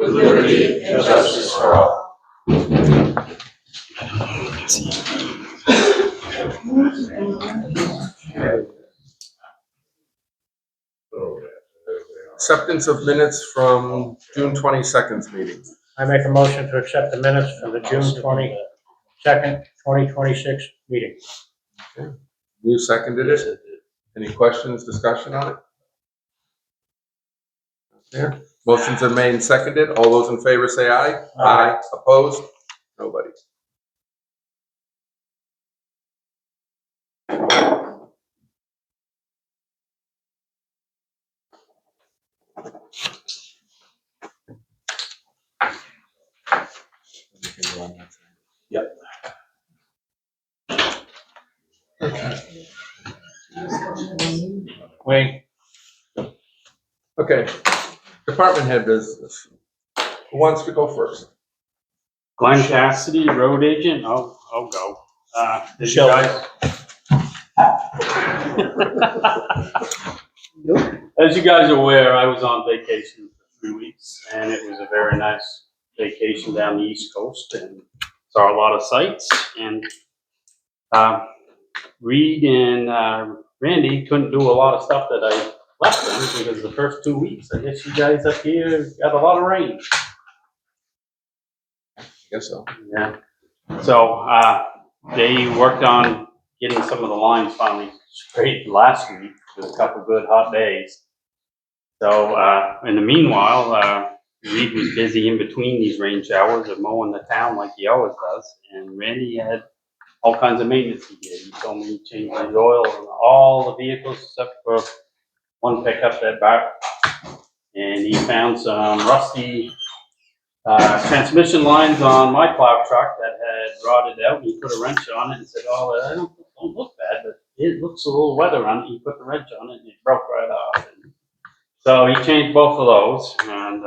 with liberty and justice for all. Acceptance of minutes from June 22nd's meeting. I make a motion to accept the minutes from the June 22nd, 2026 meeting. You seconded it. Any questions, discussion on it? There. Motions are made and seconded. All those in favor say aye. Aye. Opposed? Nobody. Yep. Wayne? Okay. Department head business. Who wants to go first? Glenn Cassidy, road agent. I'll go. As you Michelle. guys, as you guys are aware, I was on vacation for 3 weeks, and it was a very nice vacation down the East Coast, and saw a lot of sights. And Reed and Randy couldn't do a lot of stuff that I left them because the first 2 weeks, I guess you guys up here got a lot of rain. I guess so. Yeah. So they worked on getting some of the lines finally straight last week with a couple good hot days. So in the meanwhile, Reed was busy in between these rain showers of mowing the town like he always does. And Randy had all kinds of maintenance he did. He told me he changed the oil on all the vehicles except for one pickup that back. And he found some rusty transmission lines on my plow truck that had rotted out. He put a wrench on it and said, "Oh, I don't look bad, but it looks a little weather on it." He put the wrench on it and it broke right off. And so he changed both of those, and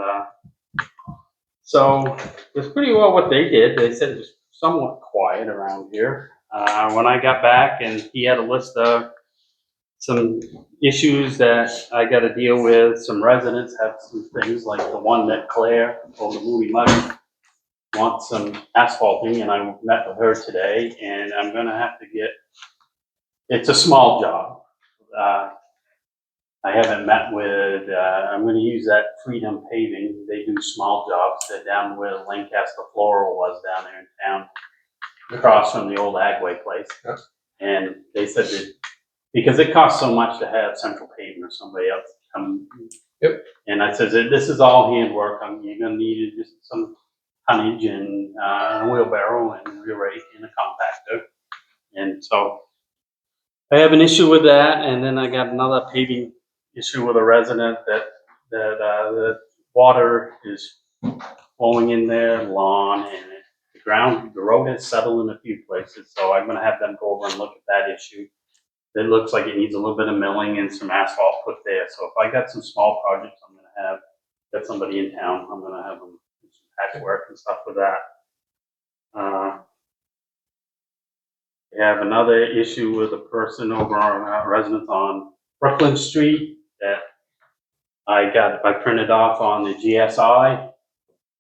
so it's pretty well what they did. They said it was somewhat quiet around here. When I got back, and he had a list of some issues that I got to deal with. Some residents have some things like the one that Claire over the Movie Muddy wants some asphalting, and I met with her today, and I'm going to have to get, it's a small job. I haven't met with, I'm going to use that Freedom Paving. They do small jobs. They're down where Lancaster Floral was down there in town, across from the old Agway place. Yep. And they said that because it costs so much to have Central Paving or somebody else come. Yep. And I said, this is all handwork. You're going to need just some tonnage and a wheelbarrow and a wheel rake and a compactor. And so I have an issue with that. And then I got another paving issue with a resident that the water is flowing in their lawn, and the road has settled in a few places. So I'm going to have them go over and look at that issue. It looks like it needs a little bit of milling and some asphalt put there. So if I got some small projects, I'm going to got somebody in town, I'm going to have them do some patchwork and stuff with that. We have another issue with a person over on residents on Brooklyn Street that I printed off on the GSI.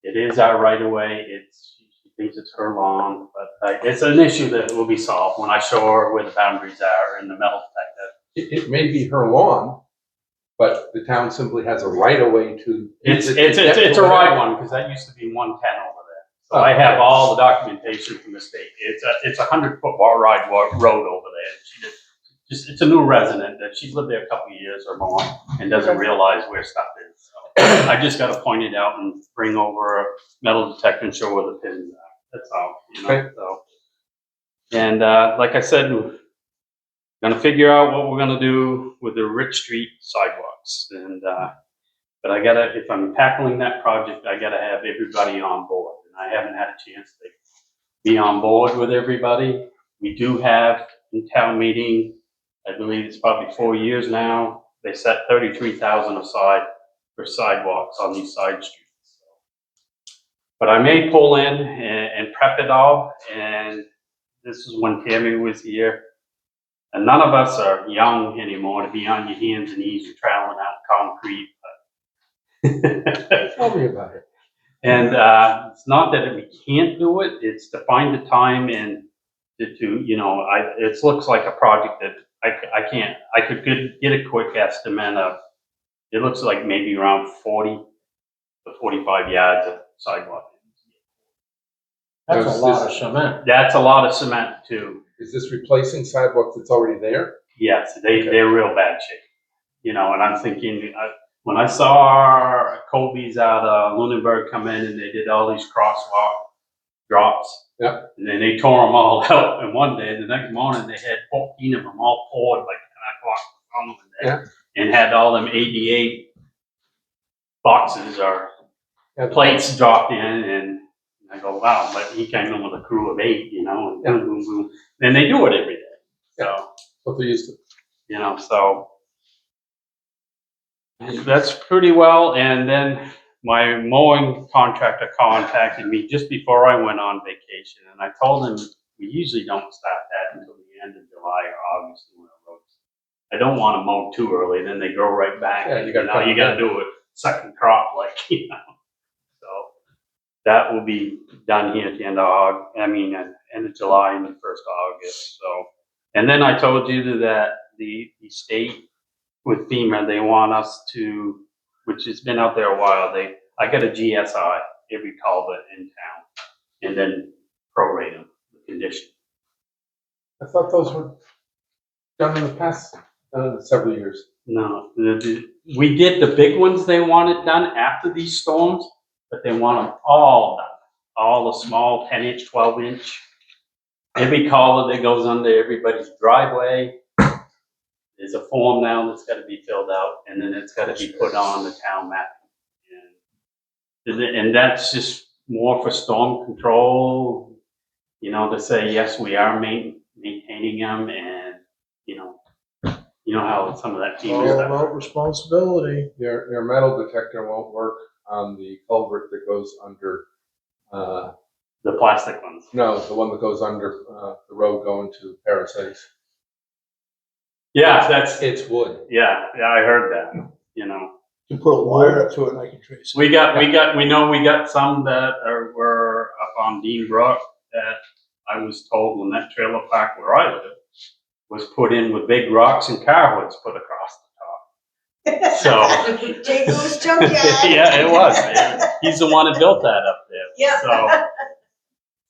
It is our right of way. She thinks it's her lawn, but it's an issue that will be solved when I show her where the boundaries are and the metal detector. It may be her lawn, but the town simply has a right of way to. It's a right one, because that used to be 110 over there. So I have all the documentation from the state. It's a 100-foot wide road over there. It's a new resident that she's lived there a couple of years or more and doesn't realize where stuff is. So I just got to point it out and bring over a metal detector and show where the pins are. That's all, Okay. So, and like I said, we're gonna figure out what we're gonna do with the Rich Street sidewalks. And but I gotta, if I'm tackling that project, I gotta have everybody on board. And I haven't had a chance to be on board with everybody. We do have in town meeting, I believe it's probably 4 years now, they set $33,000 aside for sidewalks on these side streets. But I may pull in and prep it all, and this is when Tammy was here. And none of us are young anymore to be on your hands and knees and traveling out concrete. But Tell me about it. And it's not that we can't do it, it's to find the time and to you know, it looks like a project that I could get a quick estimate of, it looks like maybe around 40 to 45 yards of sidewalk. That's a lot of cement. That's a lot of cement too. Is this replacing sidewalk that's already there? Yes, they're real bad shape. You know, and I'm thinking, when I saw Colby's out of Lunenburg come in and they did all these crosswalk drops. Yeah. And then they tore them all out in one day. The next morning they had 14 of them all poured like 10 o'clock the following day. And had all them ADA boxes or plates dropped in, and I go, wow, but he came in with a crew of 8, you know, and boom, boom, boom. And they do it every day. So, What they're used to. you know, so that's pretty well. And then my mowing contractor contacted me just before I went on vacation, and I told him we usually don't start that until the end of July or August when the roads. I don't want to mow too early, then they grow right back. Yeah, and, you gotta do a second crop, like, you know. So that will be done here at the end of end of July and the 1st of August. So, and then I told you that the state with FEMA, they want us to, which has been out there a while, I got a GSI every culvert in town, and then prorate them, the condition. I thought those were done in the past several years. No, we did the big ones they wanted done after these storms, but they want them all done. All the small 10-inch, 12-inch. Every culvert that goes under everybody's driveway. There's a form now that's got to be filled out, and then it's got to be put on the town map. And that's just more for storm control, you know, to say, yes, we are maintaining them, and, you know how some of that All FEMA stuff. about responsibility. Your metal detector won't work on the culvert that goes under, The plastic ones. no, the one that goes under the road going to Palisades. Yeah, It's wood. yeah, I heard that, you know. You put a wire up to it and I can trace it. We know we got some that were up on Dean Brook that I was told when that trailer park where I live was put in with big rocks and car hoods put across the top. So. Jacob's junkyard. Yeah, it was. He's the one that built that up there. Yeah.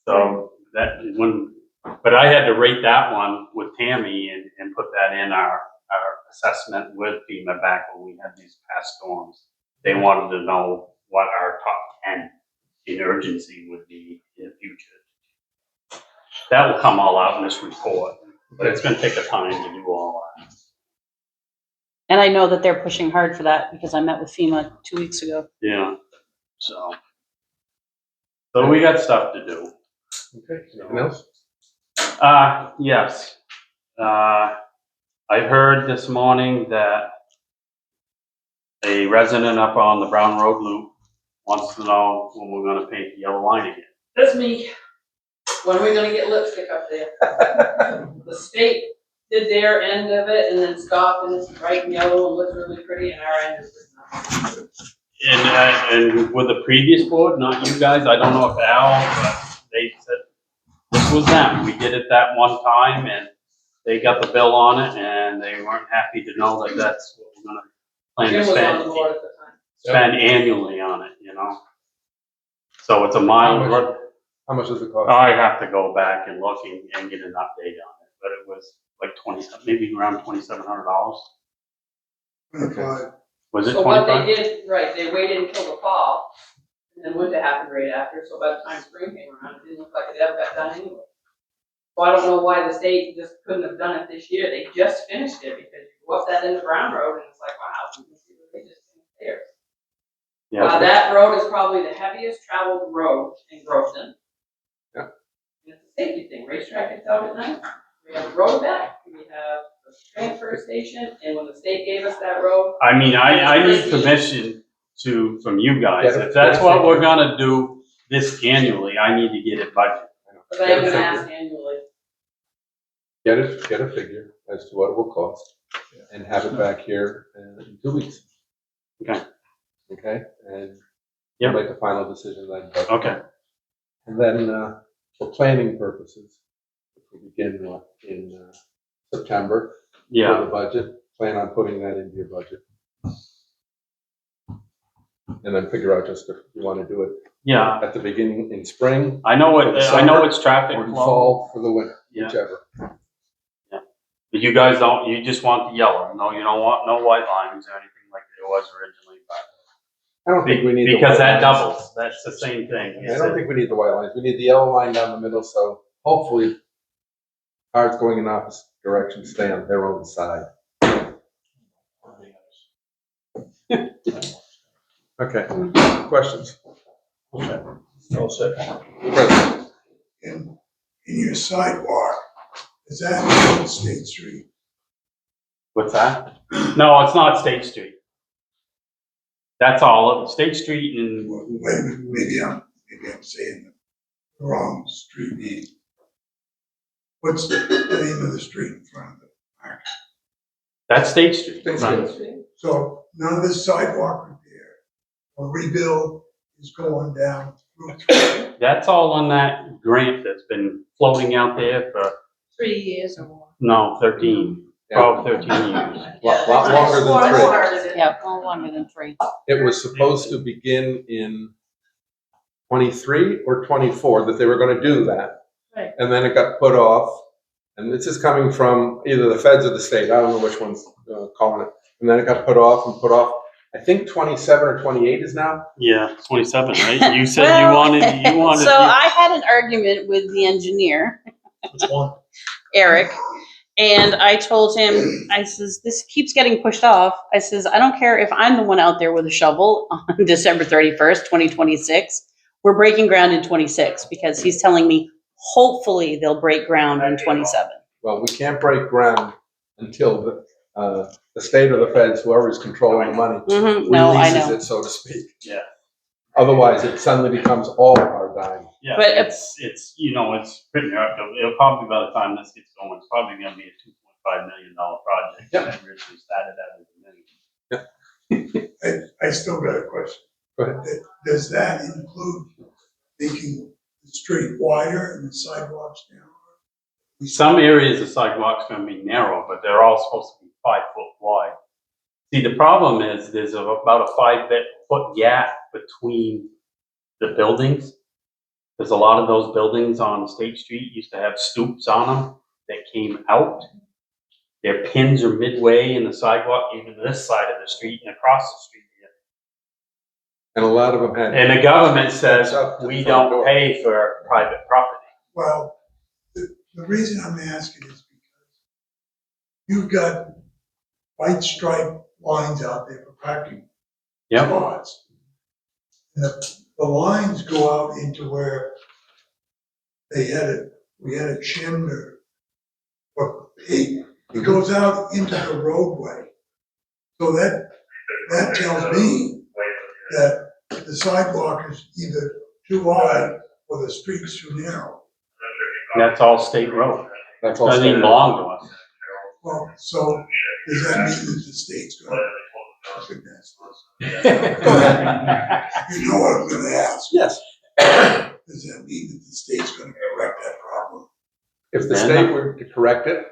So that but I had to rate that one with Tammy and put that in our assessment with FEMA back when we had these past storms. They wanted to know what our top 10 in urgency would be in the future. That will come all out in this report, but it's going to take a time to do all that. And I know that they're pushing hard for that because I met with FEMA 2 weeks ago. Yeah, so we got stuff to do. Okay, anything else? Yes. I heard this morning that a resident up on the Brown Road Loop wants to know when we're gonna paint the yellow line again. That's me. When are we gonna get lipstick up there? The state did their end of it and then stopped, and it's bright and yellow and looks really pretty, and our end is just not. And with the previous board, not you guys, I don't know if Al, but they said this was them. We did it that one time and they got the bill on it and they weren't happy to know that that's what we're gonna plan Jim to was on the board at the time. spend annually on it, you know? So it's a mild work. How much does it cost? I have to go back and look and get an update on it, but it was like maybe around $2,700. Okay. Was it So what 25? they did, right, they waited until the fall, and then winter happened right after, so by the time spring came around, it didn't look like it ever got done anyway. So I don't know why the state just couldn't have done it this year, they just finished it, because you go up that into Brown Road, and it's like, wow, you can see what they just finished there. Yeah. That road is probably the heaviest traveled road in Groveton. Yeah. And it's a safety thing, racetrack gets out at night, we have a road back, we have a transfer station, and when the state gave us that road, I mean, I need permission from you guys. Get it- If that's get it what we're figured. gonna do this annually, I need to get it budgeted. because I am gonna ask annually. Get a figure as to what it will cost and have it back here in 2 weeks. Okay. Okay, and Yep. We'll make the final decision then. But- Okay. And then, for planning purposes, we begin in September. For Yeah, the budget, plan on putting that into your budget. And then figure out just if you want to do it yeah. at the beginning in spring I know For it, the I know summer it's traffic or in flow. fall for the winter, Yeah. whichever. But you guys don't, you just want the yellow. No, you don't want no white lines or anything like it was originally. I don't think we need the Because white that lines. doubles. That's the same thing. I don't think we need the white lines. We need the yellow line down the middle, so hopefully cars going in opposite directions stay on their own side. Okay, questions? All set. President? in your sidewalk, is that on State Street? What's that? No, it's not State Street. That's all of State Street and Well, wait a minute, maybe I'm saying the wrong street name. What's the name of the street in front of the park? that's State Street. State Right. Street. So none of the sidewalk repair or rebuild is going down Route 3. That's all on that grant that's been floating out there for, 3 years or more. no, 13, 12, 13 years. Lot longer than 3. Yeah, no longer than 3. It was supposed to begin in 23 or 24 that they were going to do that. Right. And then it got put off. And this is coming from either the feds or the state. I don't know which one's calling it. And then it got put off and put off. I think 27 or 28 is now. Yeah, 27, right? You said Well, you wanted. So I had an argument with the engineer, Which one? Eric, and I told him, I says, this keeps getting pushed off. I says, I don't care if I'm the one out there with a shovel on December 31st, 2026. We're breaking ground in 26 because he's telling me hopefully they'll break ground in 27. Well, we can't break ground until the state or the feds, whoever's controlling the money, No, I releases know. it, so to speak. Yeah. Otherwise, it suddenly becomes all our dime. Yeah, But it's it's pretty hard. It'll probably, by the time this gets going, it's probably going to be a $2.5 million project. Yep. That originally started out as $1 million. I still got a question. Go ahead. Does that include making the street wider and the sidewalks narrower? Some areas the sidewalk's going to be narrow, but they're all supposed to be 5 foot wide. See, the problem is there's about a 5 foot gap between the buildings. There's a lot of those buildings on State Street used to have stoops on them that came out. Their pins are midway in the sidewalk, even this side of the street and across the street. And a lot of them had. And the government says Up to the we front don't door. pay for private property. Well, the reason I'm asking is because you've got white stripe lines out there for parking Yep. spots. And the lines go out into where we had a chin or pig. It goes out into the roadway. So that tells me that the sidewalk is either too wide or the street's too narrow. That's all state road. That's all. Doesn't even standard. belong to us. Well, so does that mean that the state's gonna, I couldn't ask this. Go ahead. You know what I'm gonna ask? Yes. Does that mean that the state's gonna correct that problem? If the state were to correct it,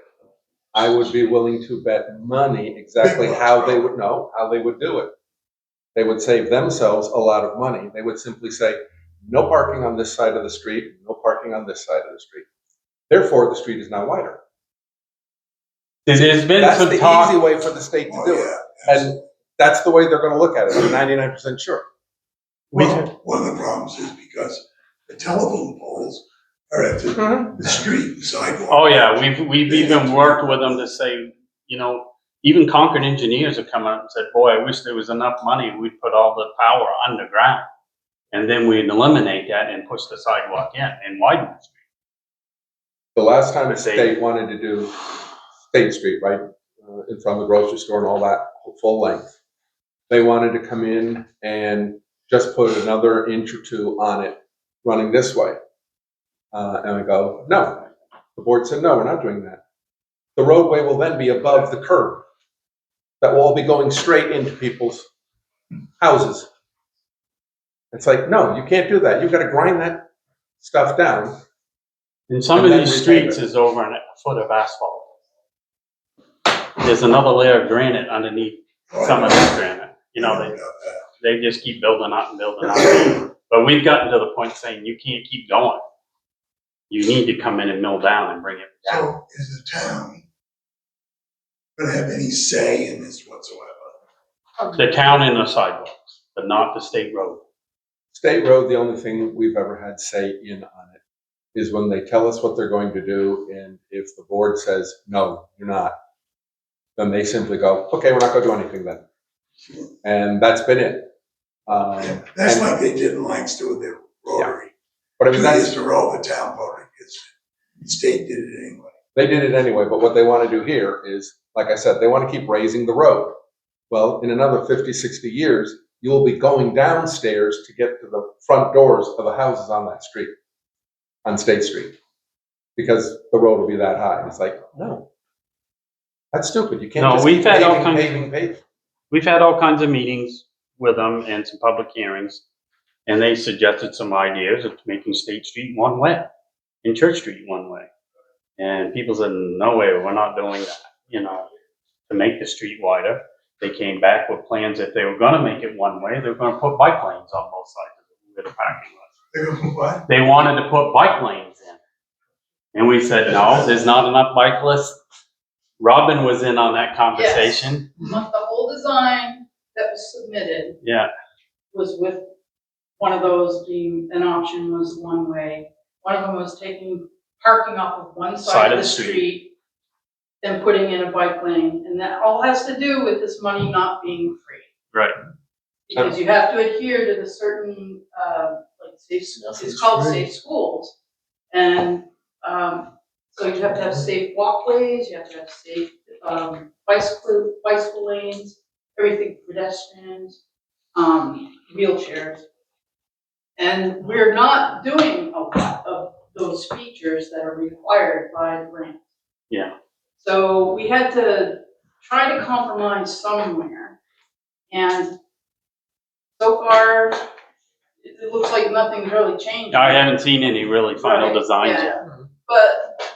I would be willing to bet money exactly how they would do it. They would save themselves a lot of money. They would simply say, no parking on this side of the street, no parking on this side of the street. Therefore, the street is now wider. There's been That's some the talk. easy way for the state to Oh, do it. yeah. And that's the way they're gonna look at it, I'm 99% sure. Well, one of the problems is because the telephone poles are at the street, the sidewalk. Oh yeah, we've even worked with them to say, even Concord engineers have come out and said, boy, I wish there was enough money, we'd put all the power underground. And then we'd eliminate that and push the sidewalk in and widen the street. The last time the state wanted to do State Street, right, in front of the grocery store and all that, full length, they wanted to come in and just put another inch or two on it running this way. And I go, no. The board said, no, we're not doing that. The roadway will then be above the curb. That will all be going straight into people's houses. It's like, no, you can't do that. You've got to grind that stuff down. And some And of then these repave streets it. is over a foot of asphalt. There's another layer of granite underneath some of this granite. You know, they just keep building up and building up. But we've gotten to the point saying you can't keep going. You need to come in and mill down and bring it down. So is the town gonna have any say in this whatsoever? The town and the sidewalks, but not the state road. State road, the only thing we've ever had say in on it is when they tell us what they're going to do, and if the board says, no, you're not, then they simply go, okay, we're not gonna do anything then. And that's been it. That's and- like they did in Lancaster with their Rotary. But I 2 mean, years that's, in a row, the town voted against it. The state did it anyway. they did it anyway, but what they want to do here is, like I said, they want to keep raising the road. Well, in another 50, 60 years, you will be going downstairs to get to the front doors of the houses on that street, on State Street, because the road will be that high. It's like, no, that's stupid. You can't No, just we've keep had all paving. kinds- We've had all kinds of meetings with them and some public hearings, and they suggested some ideas of making State Street one way and Church Street one way. And people said, no way, we're not doing that, you know, to make the street wider. They came back with plans that they were gonna make it one way, they were gonna put bike lanes on both sides of the parking lot. They're gonna put what? They wanted to put bike lanes in. And we said, no, there's not enough bike lists. Robin was in on that conversation. The whole design that was submitted Yeah, was with one of those being, an option was one way. One of them was taking parking off of one side of the street, then putting in a bike lane, and that all has to do with this money not being free. right. Because you have to adhere to the certain, like safe, it's called safe schools. And, so you have to have safe walkways, you have to have safe, bicycle lanes, everything for pedestrians, wheelchairs. And we're not doing a lot of those features that are required by the grant. Yeah. So we had to try to compromise somewhere. And so far, it looks like nothing's really changed. I haven't seen any really final Right, designs yeah. yet. But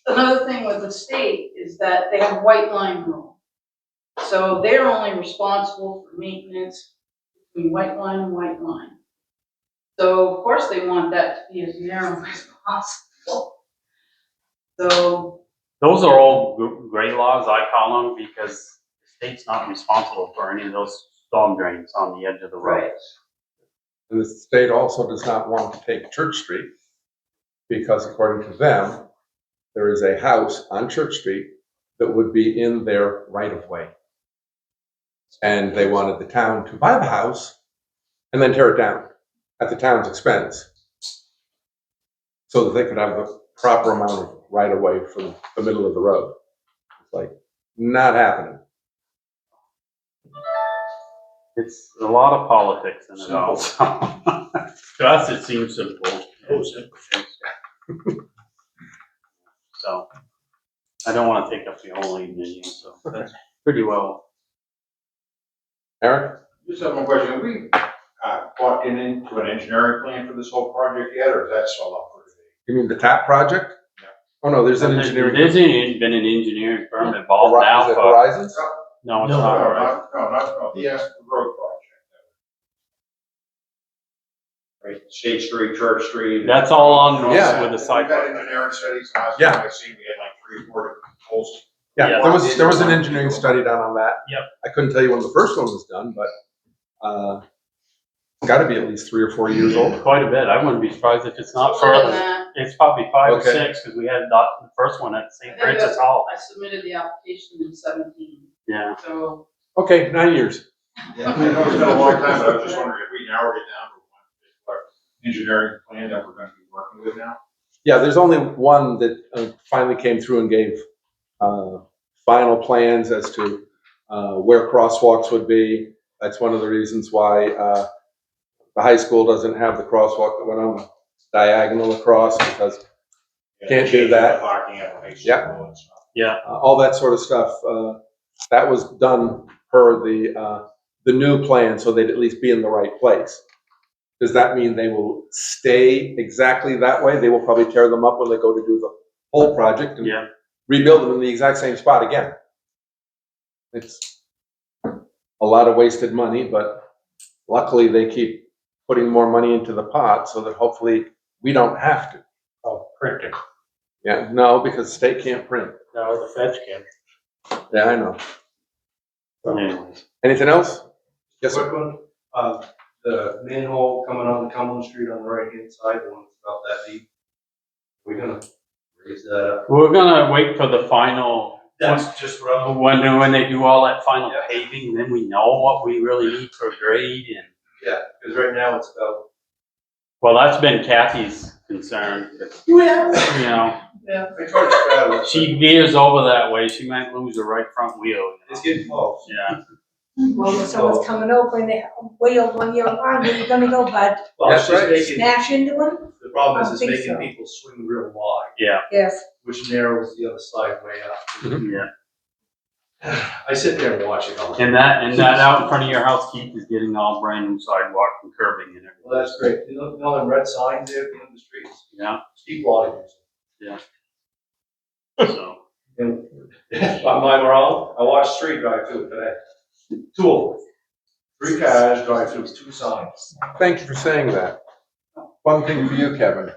another thing with the state is that they have white line rule. So they're only responsible for maintenance between white line and white line. So of course they want that to be as narrow as possible. So, Those are all gray laws, I call them, because the state's not responsible for any of those storm drains on the edge of the road. right, And the state also does not want to take Church Street because according to them, there is a house on Church Street that would be in their right of way. And they wanted the town to buy the house and then tear it down at the town's expense so that they could have the proper amount of right of way from the middle of the road. It's like, not happening. It's a lot of politics in it all. So. To us, it seems simple. So, I don't want to take up the whole evening, so that's pretty well. Eric? Just have one question. Have we bought into an engineering plan for this whole project yet, or is that still up for debate? You mean the TAP project? Yeah. Oh, no, there's an engineering. There's been an engineering firm involved now Is it for, Horizons? no, it's No. not. No, he asked the road project. Right, State Street, Church Street. That's all on Yeah. with the We've had sidewalk. engineering studies, last Yeah. time I seen, we had like 3 or 4 holes. Yeah, Yeah. there was an engineering study done on that. Yep. I couldn't tell you when the first one was done, but, it's gotta be at least 3 or 4 years old. Quite a bit. I wouldn't be surprised if it's not Other than further. that, It's probably 5 or Okay. 6, because we had the first one at I St. think Francis Hall. I submitted the application in 17, Yeah. so. Okay, 9 years. I know it's been a long time, but I was just wondering if we narrowed it down to one particular engineering plan that we're gonna be working with now. Yeah, there's only one that finally came through and gave final plans as to where crosswalks would be. That's one of the reasons why the high school doesn't have the crosswalk that went on diagonal across, because Can't do that. Parking at the high school Yeah. and stuff. Yeah. all that sort of stuff, that was done per the new plan, so they'd at least be in the right place. does that mean they will stay exactly that way? They will probably tear them up when they go to do the whole project and Yeah. rebuild them in the exact same spot again. It's a lot of wasted money, but luckily they keep putting more money into the pot so that hopefully we don't have to. Oh, printing. Yeah, no, because the state can't print. No, the feds can. Yeah, I know. Anyways. Anything else? Yes, sir. Quick one, the manhole coming on Cumberland Street on the right-hand side, the one that's about that deep. We're gonna raise that up. We're gonna wait for the final, That's just rough. when they do all that final Yeah. paving, then we know what we really need for grade and, Yeah, because right now it's about. well, that's been Kathy's concern. Yeah. You know, Yeah, I tried to straddle it. she veers over that way, she might lose her right front wheel. You It's know? getting close. Yeah. Well, if someone's coming over and they wheel on your arm, where you gonna go, bud? Well, it's That's just right. making, Smash into them? the problem I is don't it's think making so. people swing real wide, Yeah, Yes. which narrows the other side way up. yeah. I sit there and watch it all. And that out in front of your house, Keith, is getting all brand new sidewalk and curbing and everything. Well, that's great. You know them red signs there at the end of the streets? Yeah, Keep watching. so, And am I wrong? I watched street drive through today. Two of them. 3 cars drive through 2 signs. Thank you for saying that. One thing for you, Kevin.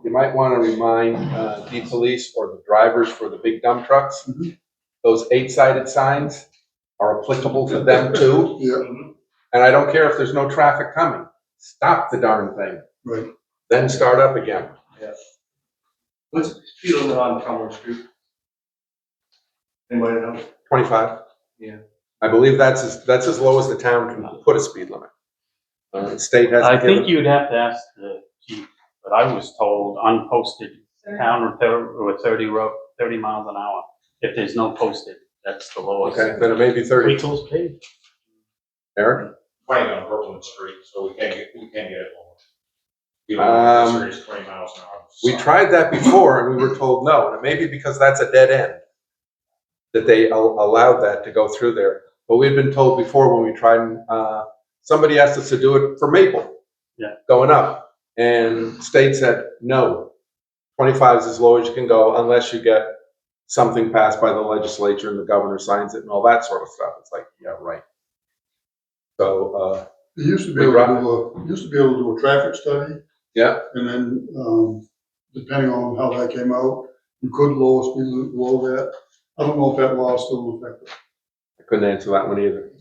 You might want to remind the police or the drivers for the big dump trucks, those 8-sided signs are applicable to them too. Mhm. And I don't care if there's no traffic coming. Stop the darn thing. Right. Then start up again. What's the speed limit on Cumberland Street? Anybody know? 25. Yeah. I believe that's as low as the town can put a speed limit. The state has. I think you'd have to ask the chief, but I was told unposted town or 30 miles an hour. If there's no posted, that's the lowest. Okay, then it may be 30. Wait till it's paved. Eric? Playing on Brooklyn Street, so we can't get it lower. You know, it's 20 miles an hour. We tried that before and we were told no, and it may be because that's a dead end, that they allowed that to go through there. But we've been told before when we tried, somebody asked us to do it for Maple. Yeah. Going up, and state said, no, 25 is as low as you can go unless you get something passed by the legislature and the governor signs it and all that sort of stuff. It's like, yeah, right. So, You used to be able to do a traffic study, yeah, and then, depending on how that came out, you could lower speed limit below that. I don't know if that law is still in effect. I couldn't answer that one either.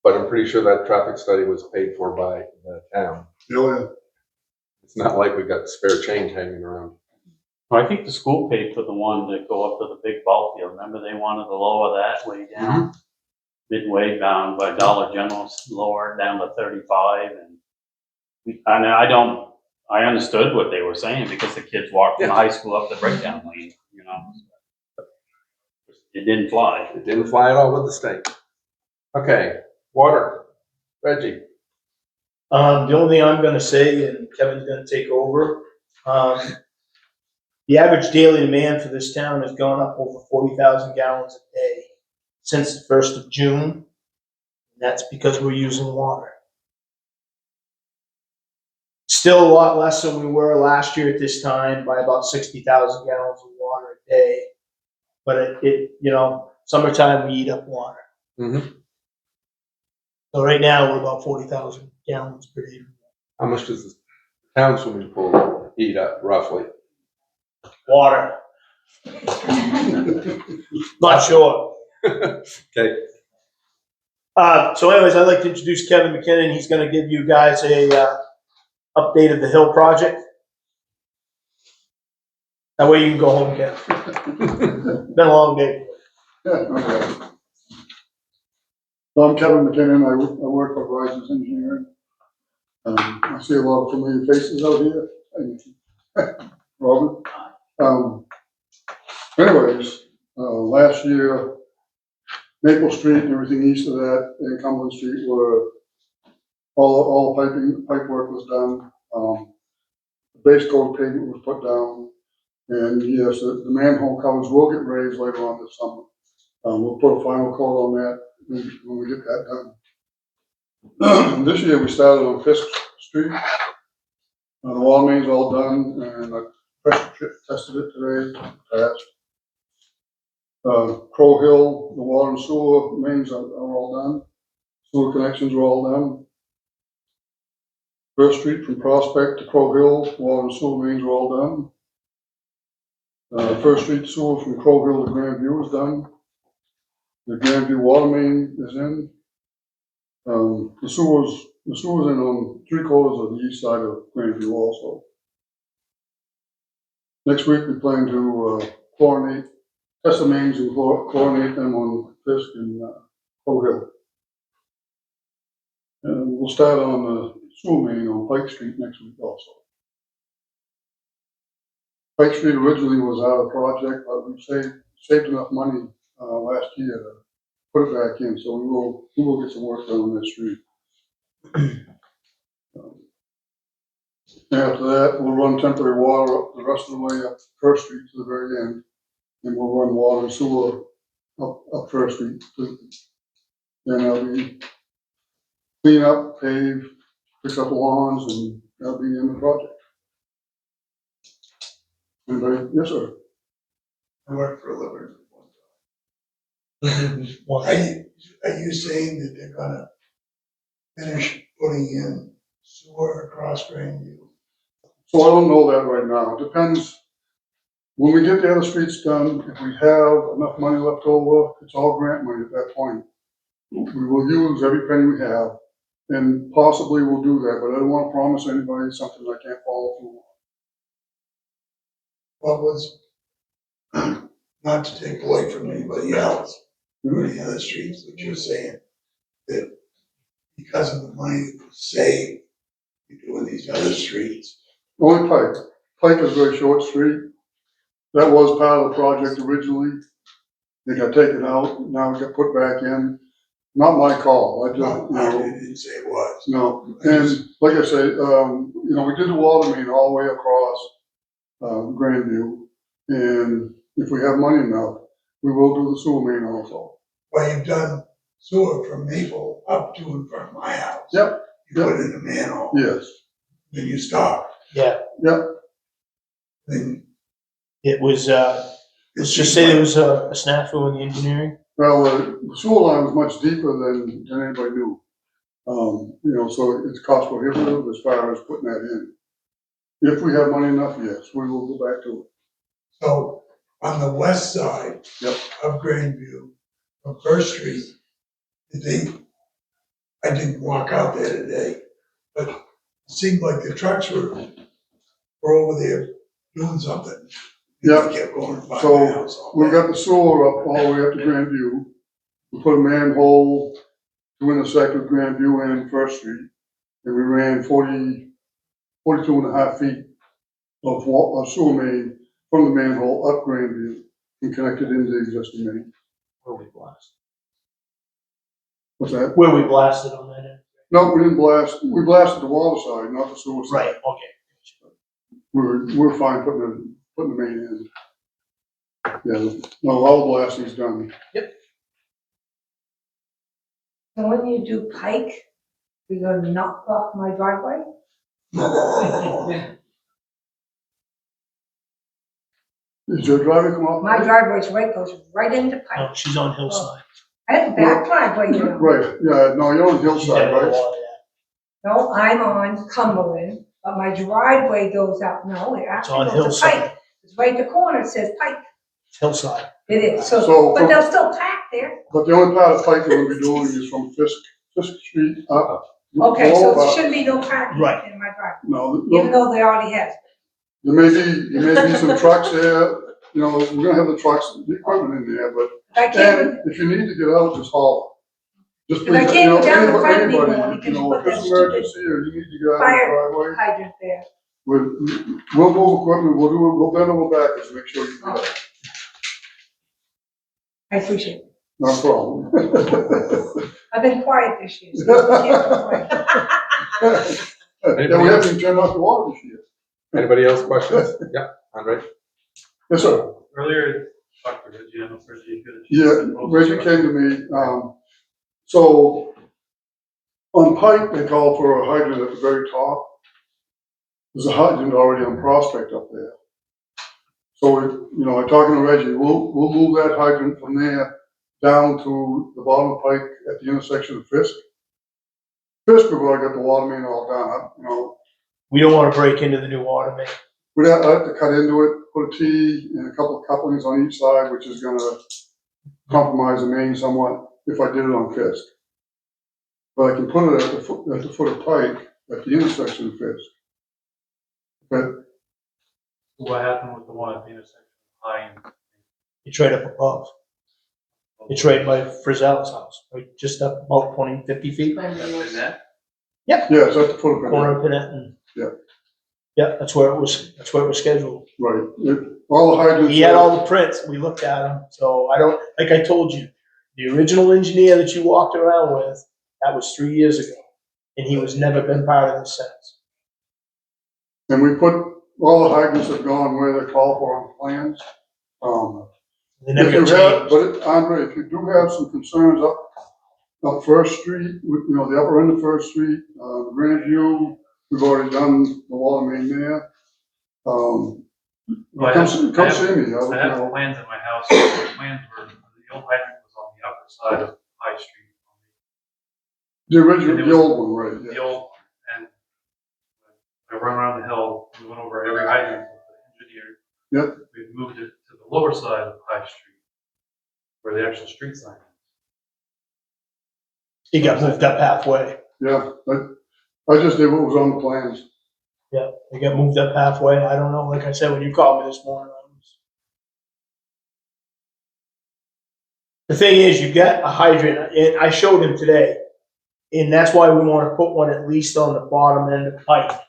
But I'm pretty sure that traffic study was paid for by the town. Yeah, It's not like we got spare change hanging around. Well, I think the school paid for the one to go up to the big ball field. Remember they wanted to lower that way down? Midway down by Dollar General, lower it down to 35 and I understood what they were saying because the kids walked from high school up the breakdown lane, you know. It didn't fly. It didn't fly at all with the state. Okay, water. Reggie. The only thing I'm gonna say, and Kevin's gonna take over, the average daily demand for this town has gone up over 40,000 gallons a day since the 1st of June. And that's because we're using water. Still a lot less than we were last year at this time by about 60,000 gallons of water a day. But it you know, summertime we eat up water. Mm-hmm. So right now we're about 40,000 gallons per day. How much does the town swimming pool eat up, roughly? Water. Not sure. Okay. So anyways, I'd like to introduce Kevin McKinnon. He's gonna give you guys a, update of the Hill project. That way you can go home, Kevin. Been a long day. yeah, okay. So I'm Kevin McKinnon, I work for Horizons Engineering. I see a lot of familiar faces out here. Robert. Anyways, last year, Maple Street and everything east of that and Cumberland Street were, all pipe work was done. The base coat pavement was put down. And yes, the manhole covers will get raised later on this summer. We'll put a final coat on that when we get that done. This year we started on Fisk Street. The water main's all done, and I pressure tested it today, passed. Crow Hill, the water and sewer mains are all done. Sewer connections are all done. First Street from Prospect to Crow Hill, water and sewer mains are all done. First Street sewer from Crow Hill to Grandview is done. The Grandview water main is in. The sewer's in on 3/4 of the east side of Grandview also. Next week, we plan to chlorinate, test the mains and chlorinate them on Fisk and Crow Hill. And we'll start on the sewer main on Pike Street next week also. Pike Street originally was out of project, but we saved enough money last year to put it back in, so we will get some work done on that street. After that, we'll run temporary water up the rest of the way up First Street to the very end, and we'll run water and sewer up First Street. Then that'll be clean up, pave, fix up the lawns, and that'll be the end of the project. Anybody? Yes, sir. I work for a living. Are you saying that they're gonna finish putting in sewer across Grandview? So I don't know that right now. It depends. When we get the other streets done, if we have enough money left over, it's all grant money at that point. We will use every penny we have, and possibly we'll do that, but I don't want to promise anybody something I can't follow through on. What was, not to take away from anybody else, or the other streets, but you're saying that because of the money that was saved, you're doing these other streets. Only Pike. Pike is a very short street. That was part of the project originally. They got taken out, now it got put back in. Not my call, I just, No, I didn't say it was. No, and like I say, we did the water main all the way across Grandview, and if we have money enough, we will do the sewer main also. Well, you've done sewer from Maple up to in front of my house. Yep. You put it in the manhole. Yes. Then you stop. Yeah, Then it was, let's just say there was a snafu in the engineering. Well, the sewer line was much deeper than anybody knew. So it's cost prohibitive as far as putting that in. If we have money enough, yes, we will go back to it. So on the west side of Grandview, on First Street, I didn't walk out there today, but it seemed like the trucks were over there doing something. Yeah. They kept going by So my house all we've day. got the sewer up all the way up to Grandview. We put a manhole to intersect with Grandview and First Street, and we ran 42 and a half feet of sewer main from the manhole up Grandview and connected into the existing main. Where we blasted. What's that? Where we blasted on that end. No, we didn't blast. We blasted the water side, not the sewer side. Right, okay. We're fine putting the main in. Yeah, no, all the blasting's done. And when you do Pike, you're gonna knock off my driveway? Is your driveway come off? My driveway's goes right into Pike. No, she's on Hillside. I have a back driveway, you know. Right, yeah, no, you're on She's Hillside, got a right? lot, No, I'm on Cumberland, but my driveway goes out, no, it actually on goes to Hillside. Pike. It's right the corner, it says Pike. It's Hillside. It is, So so, but from- they'll still pack there. But the only part of Pike that we'll be doing is from Fisk Street up. Okay, so all there up. shouldn't be no parking Right. in my driveway, No, even though they already have. there may be some trucks there, we're gonna have the trucks, the equipment in there, but, I can't, and if you need to get out, just holler. Just But I please, can't go down the front anybody, anymore because you put if there's that an stupid emergency or you need to get out of fire the driveway, hydrant there. we'll move equipment, we'll bend over backwards to make sure you get out. I appreciate it. No problem. I've been quiet this year, so I can't complain. Yeah, we haven't even turned off the water this year. Anybody else questions? Yeah, Andre? Yes, sir. Earlier, Dr. Reggie, I don't know if Reggie could. Yeah, Reggie came to me, so On Pike, they call for a hydrant at the very top. There's a hydrant already on Prospect up there. So, you know, I'm talking to Reggie, we'll move that hydrant from there down to the bottom of Pike at the intersection of Fisk. Fisk, we've already got the water main all done, you know. We don't wanna break into the new water main. We'd have to cut into it, put a T and a couple of couplings on each side, which is gonna compromise the main somewhat if I did it on Fisk. But I can put it at the foot of Pike, at the intersection of Fisk. But What happened with the one at the intersection of High and? It's right up above. It's right by Frizzell's house, right, just up about 20, 50 feet. That's in that? yeah, it's at the foot of Corner it, of Pinette and. Yeah. Yeah, that's where it was scheduled. right. All the hydrants. He had all the prints, we looked at them, so I don't, like I told you, the original engineer that you walked around with, that was 3 years ago. And he was never been part of this since. And we put, all the hydrants have gone where they're called for on the plans. They never If got you have, changed. but Andre, if you do have some concerns up First Street, you know, the upper end of First Street, Grandview, we've already done the water main there. Come see me, I I'll, have you know, plans at my house, the plans were, the old hydrant was on the upper side of High Street. the original, And it the was old one, right, The yeah. old, and I run around the hill, we went over every hydrant with the engineer. Yep. We moved it to the lower side of High Street, where the actual street sign is. He got moved up halfway. Yeah, I just did what was on the plans. Yeah, he got moved up halfway. I don't know, like I said, when you called me this morning, the thing is, you got a hydrant, and I showed him today, and that's why we wanna put one at least on the bottom end of Pike.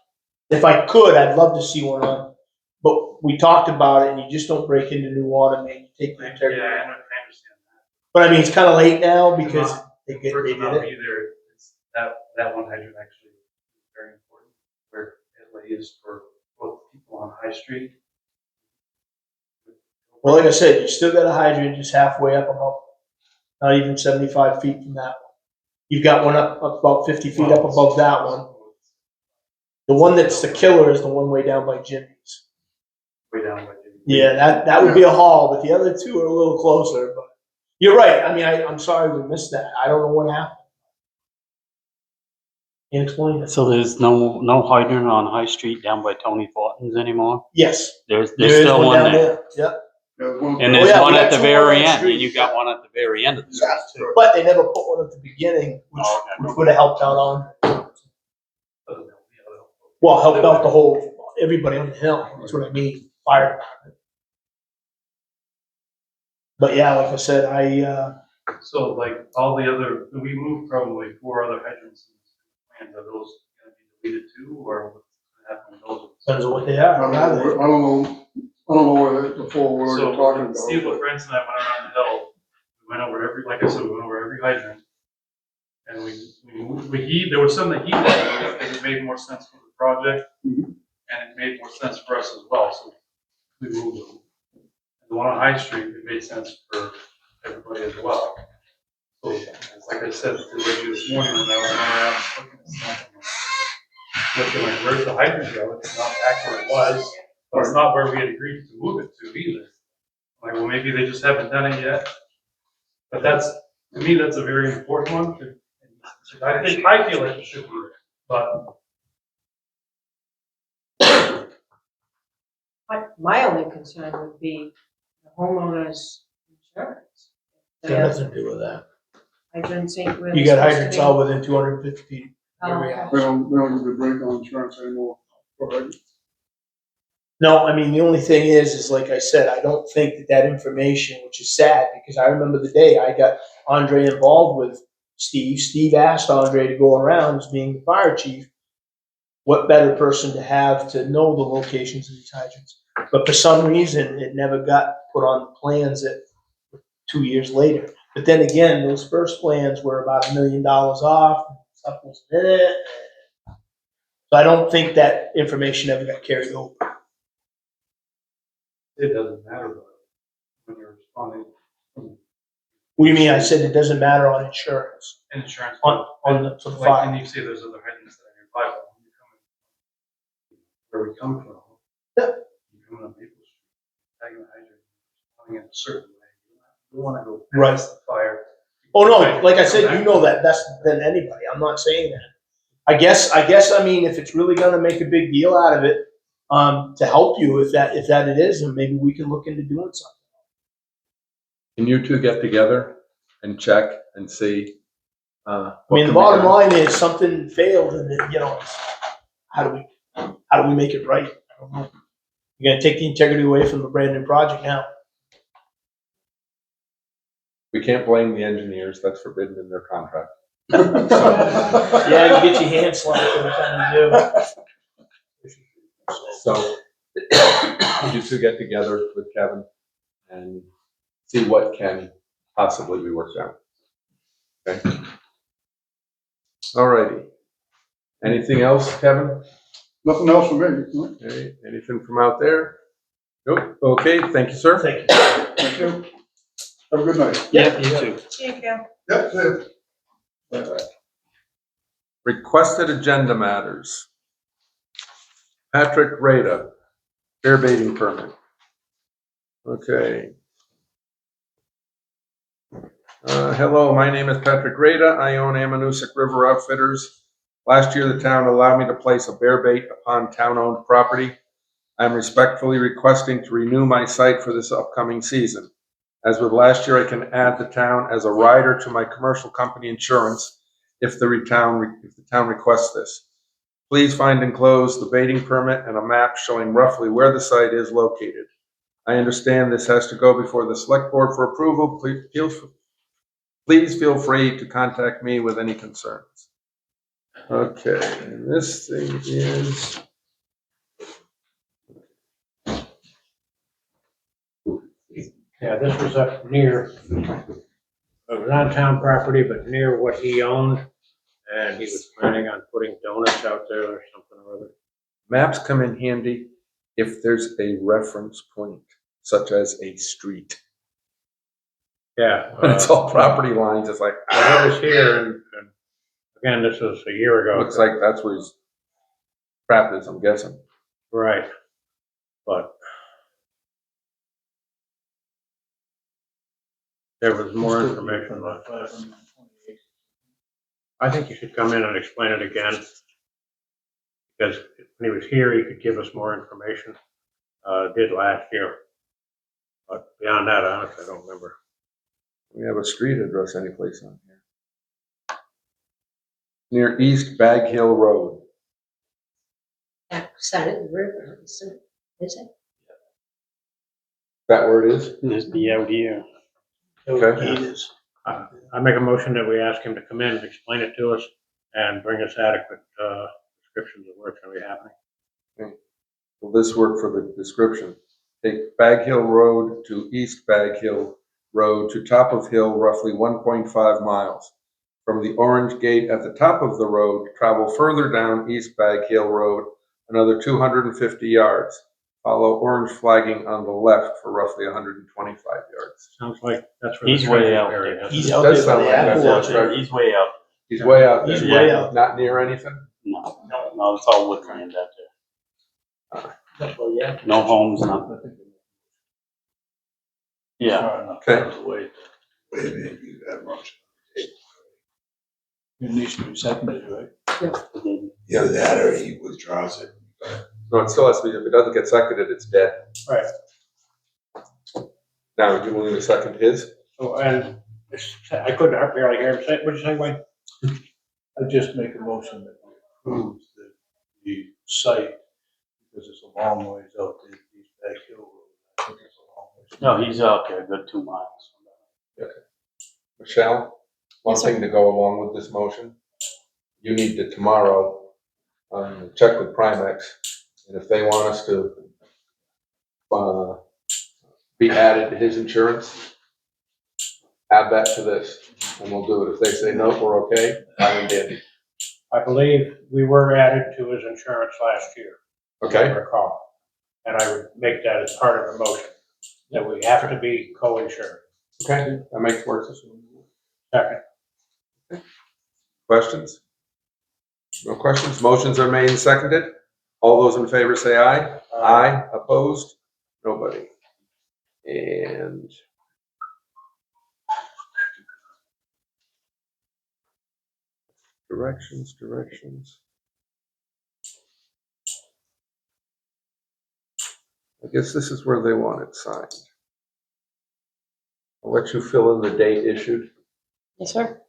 If I could, I'd love to see one on, but we talked about it, and you just don't break into new water main, you take the integrity. Yeah, I understand that. But I mean, it's kinda late now, because they For it did to not it. be there, it's, that one hydrant actually is very important, where it lays for both people on High Street. Well, like I said, you still got a hydrant just halfway up about, not even 75 feet from that one. You've got one up about 50 feet up above that one. The one that's the killer is the one way down by Jimmy's. Way down by Jimmy. Yeah, that would be a haul, but the other two are a little closer, but you're right. I mean, I'm sorry we missed that. I don't know what happened. Can't explain it. So there's no hydrant on High Street down by Tony Thornton's anymore? Yes. There's There is still one down there. Yep. Yeah, one, And Oh, there's yeah, one we at got the two on very that end, street. and you got one at the very end of the street too. But they never put one at the beginning, Oh, okay. which would have helped out on, well, helped out the whole, everybody on the hill. That's what I mean, fire department. But yeah, like I said, So like all the other, we moved probably 4 other hydrants in the plans, are those gonna be deleted too, or what's gonna happen with those? depends on what they I are. don't know where the 4 were So you're talking when Steve about. LaFrance and I went around the hill, we went over every, like I said, we went over every hydrant. And there was some that he wanted, because it made more sense for the project, Mhm. and it made more sense for us as well, so we moved them. The one on High Street, it made sense for everybody as well. So, like I said to Reggie this morning, when I went around looking at stuff, looking like, where's the hydrant go? It's not back where it was, but it's not where we had agreed to move it to either. Like, well, maybe they just haven't done it yet. But that's, to me, that's a very important one. I feel like it should be, but My only concern would be the homeowner's insurance. Got nothing to do with that. Hydrants ain't really. You got supposed to hydrants be- all within 250 feet. Oh, Where we okay. are. They don't give a break on insurance anymore. for hydrants. No, I mean, the only thing is like I said, I don't think that information, which is sad, because I remember the day I got Andre involved with Steve. Steve asked Andre to go around as being the fire chief. What better person to have to know the locations of these hydrants? But for some reason, it never got put on the plans that 2 years later. But then again, those first plans were about $1 million off, and stuff was in it. So I don't think that information ever got carried over. it doesn't matter though, when you're responding from What do you mean? I said it doesn't matter on insurance, Insurance. on the, for the Like, fire. and you say there's other headings that are nearby, but when you come in, where we come from. Yep. You come on Maple Street, tagging the hydrant, coming in a certain way. You don't wanna go Right. past the fire. Oh, no, like I said, you know that best than anybody. I'm not saying that. I guess, I mean, if it's really gonna make a big deal out of it, to help you, if that it is, then maybe we can look into doing something. Can you two get together and check and see? I mean, the bottom line is something failed and, you know, how do we make it right? I don't know. You're gonna take the integrity away from the brand new project now. We can't blame the engineers, that's forbidden in their contract. Yeah, you get your hand slapped every time you do. So, you two get together with Kevin and see what can possibly be worked out. Okay? Alrighty. Anything else, Kevin? Nothing else for me. Okay, anything from out there? Nope, okay, thank you, sir. Thank you. Thank you. Have a good night. Yeah, you too. Thank you. Yep, see you. Requested agenda matters. Patrick Rada, bear baiting permit. Okay. Hello, my name is Patrick Rada. I own Amanuset River Outfitters. Last year, the town allowed me to place a bear bait upon town-owned property. I am respectfully requesting to renew my site for this upcoming season. As with last year, I can add the town as a rider to my commercial company insurance if the town requests this. Please find enclosed the baiting permit and a map showing roughly where the site is located. I understand this has to go before the select board for approval. Please feel free to contact me with any concerns. Okay, and this thing is. Yeah, this was up near, it was on town property, but near what he owned. And he was planning on putting donuts out there or something or other. Maps come in handy if there's a reference point, such as a street. Yeah. When it's all property lines, it's like, I was here and again, this was a year ago. looks like that's where his crap is, I'm guessing. Right. But there was more information left. I think you should come in and explain it again. Because when he was here, he could give us more information, did last year. But beyond that, honestly, I don't remember. We have a street address anyplace on here. Near East Bag Hill Road. Side of the river, is it? Is that where it is? There's the out here. Okay. It is. I make a motion that we ask him to come in and explain it to us and bring us adequate descriptions of what's going to be happening. Will this work for the description? Take Bag Hill Road to East Bag Hill Road to top of hill, roughly 1.5 miles. From the orange gate at the top of the road, travel further down East Bag Hill Road, another 250 yards. Follow orange flagging on the left for roughly 125 yards. Sounds like that's where He's way out there. He's out Does there sound by the like that's apple where it's orchard. right. He's way out. He's way out there. He's way out. Not near anything? No, it's all woodland out That's where, yeah. there. No homes, nothing. Yeah. Okay. Wait a minute, you that much. It needs to be seconded, right? Yeah, that or he withdraws it. No, it still has to be, if it doesn't get seconded, it's dead. Right. Now, do you want me to second his? Oh, and I couldn't barely hear him say, what'd you say, Wayne? I just make a motion that approves the site, because it's a long ways out there, East Bag Hill Road. I think it's a long ways. No, he's out there, a good 2 miles. Michelle, one Yes, sir. thing to go along with this motion, you need to tomorrow, check with Primex, and if they want us to, be added to his insurance, add that to this, and we'll do it. If they say no, we're okay, I'm in. I believe we were added to his insurance last year. If I Okay, recall. And I would make that as part of the motion, that we have to be co-insured. Okay, that makes more sense. Second. Questions? No questions? Motions are made and seconded. All those in favor say aye. Aye. Opposed? Nobody. And directions. I guess this is where they want it signed. I'll let you fill in the date issued. Yes, sir.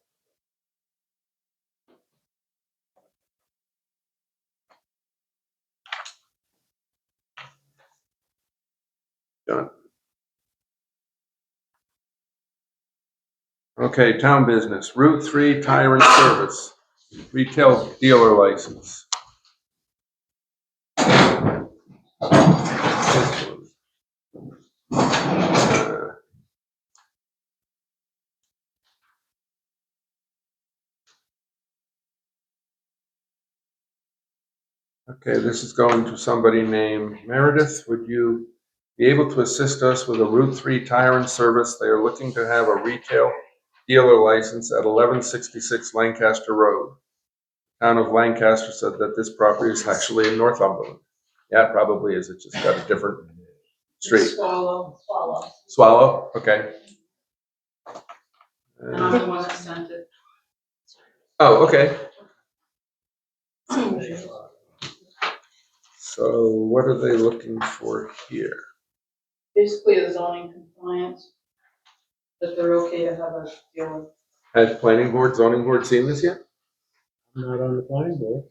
Done. Okay, town business, Route 3 Tire and Service, retail dealer license. Okay, this is going to somebody named Meredith. Would you be able to assist us with a Route 3 Tire and Service? They are looking to have a retail dealer license at 1166 Lancaster Road. Town of Lancaster said that this property is actually in Northumberland. Yeah, it probably is. It just got a different street. Swallow. Swallow, okay. And I'm the one that sent it. Oh, okay. So what are they looking for here? Basically a zoning compliance, that they're okay to have a dealer. Has zoning board seen this yet? Not on the planning board.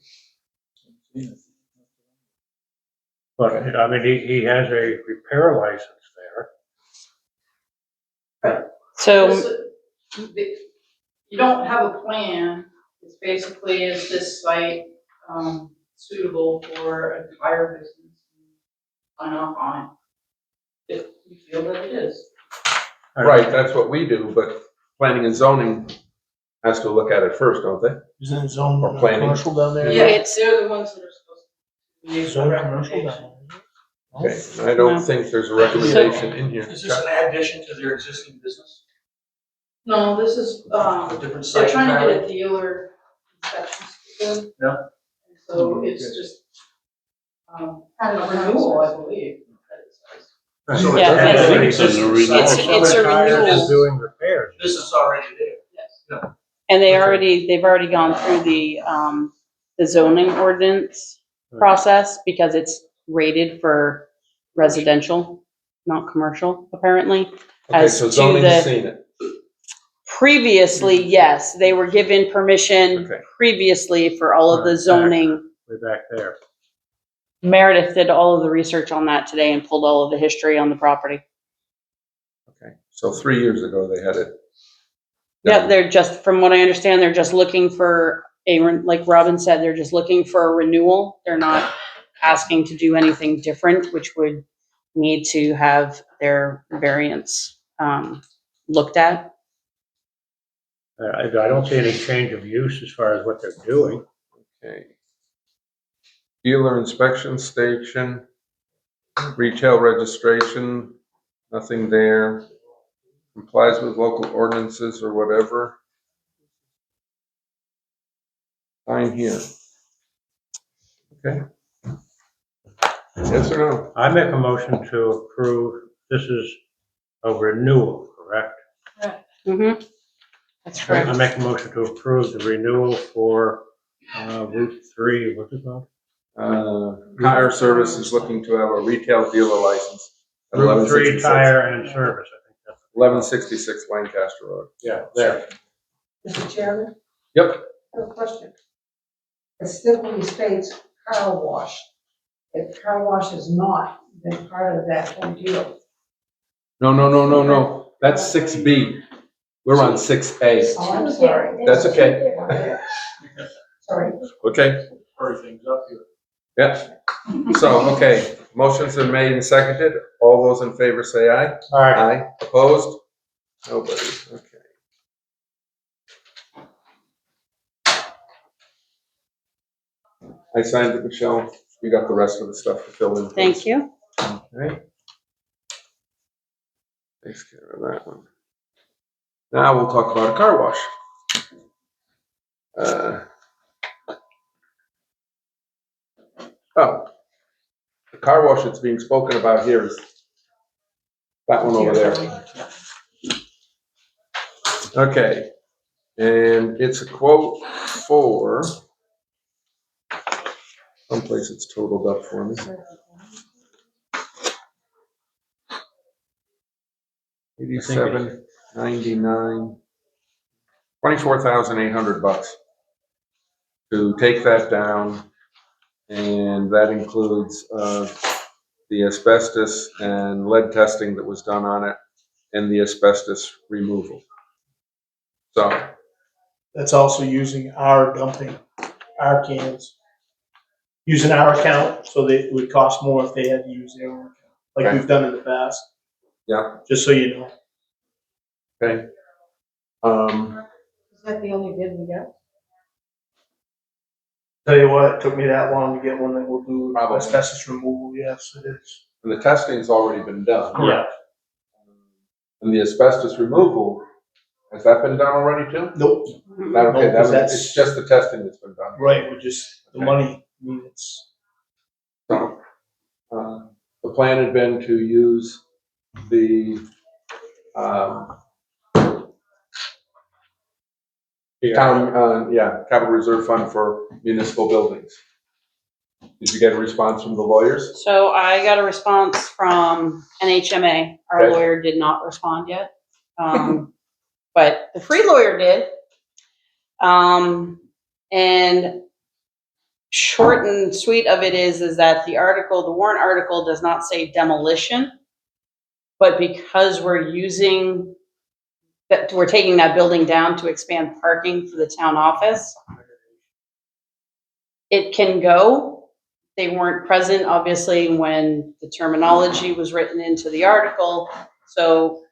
But, I mean, he has a repair license there. So, You don't have a plan, it's basically, is this site, suitable for a tire business? Sign off on it, if you feel that it is. Right, that's what we do, but planning and zoning has to look at it first, don't they? Isn't it zone Or planning. commercial down there? Yeah, they're the ones that are supposed to make the Zone commercial down recommendation. there. Okay, I don't think there's a recommendation in here. Is this an addition to their existing business? No, this is, A different they're site? trying to get a dealer inspection sticker. Yeah. So it's just, kind of renewal, I believe. So Yeah, it's- it's- it's a renewal. it's a renewal. Just doing repairs. This is already there. Yes. and they've already gone through the zoning ordinance process because it's rated for residential, not commercial, apparently. Okay, As so to zoning's seen it. Previously, yes, they were given permission Okay. previously for all of the Right, zoning. Way back there. Meredith did all of the research on that today and pulled all of the history on the property. Okay, so 3 years ago they had it. Yeah, they're just, from what I understand, they're just looking for like Robin said, they're just looking for a renewal. They're not asking to do anything different, which would need to have their variance looked at. I don't see any change of use as far as what they're doing. Okay. Dealer inspection station, retail registration, nothing there. Complies with local ordinances or whatever. Sign here. Okay. Yes or no? I make a motion to approve, this is a renewal, correct? Mm-hmm. That's I correct. make a motion to approve the renewal for Route 3, what's it called? Tire Service is looking to have a retail dealer license. At Route 3 1166 Tire and Service, I think that's. 1166 Lancaster Road. Yeah, there. Mr. Chairman, Yep. I have a question. It simply states car wash. If car wash is not, then part of that whole deal. No. That's 6B. We're on 6A. Oh, I'm sorry. That's okay. Sorry. Okay. Hurry things up here. Yeah. So, okay, motions are made and seconded. All those in favor say aye. All right, Aye. Opposed? Nobody. Okay. I signed it, Michelle. We got the rest of the stuff to fill in. Thank please. you. Okay. Takes care of that one. Now we'll talk about a car wash. The car wash that's being spoken about here is that one over there. Okay, and it's a quote for, someplace it's totaled up for me. 87.99, $24,800 to take that down, and that includes the asbestos and lead testing that was done on it, and the asbestos removal. So That's also using our dumping, our cans, using our account, so that it would cost more if they had to use their own account, like Okay. we've done in the past. Yeah. Just so you know. Okay. Is that the only bid we got? Tell you what, it took me that long to get one that will do Probably. asbestos removal. Yes, it is. And the testing's already been done. Correct. And the asbestos removal, has that been done already too? Nope. That, okay, No, 'cause it's just the testing that's been done. Right, with just the Okay. money, I mean, it's. So, the plan had been to use the, town, capital reserve fund for municipal buildings. Did you get a response from the lawyers? So I got a response from NHMA. Our Okay. lawyer did not respond yet. But the free lawyer did. And short and sweet of it is that the article, the warrant article does not say demolition. But because we're using, that we're taking that building down to expand parking for the town office, it can go. They weren't present, obviously, when the terminology was written into the article. So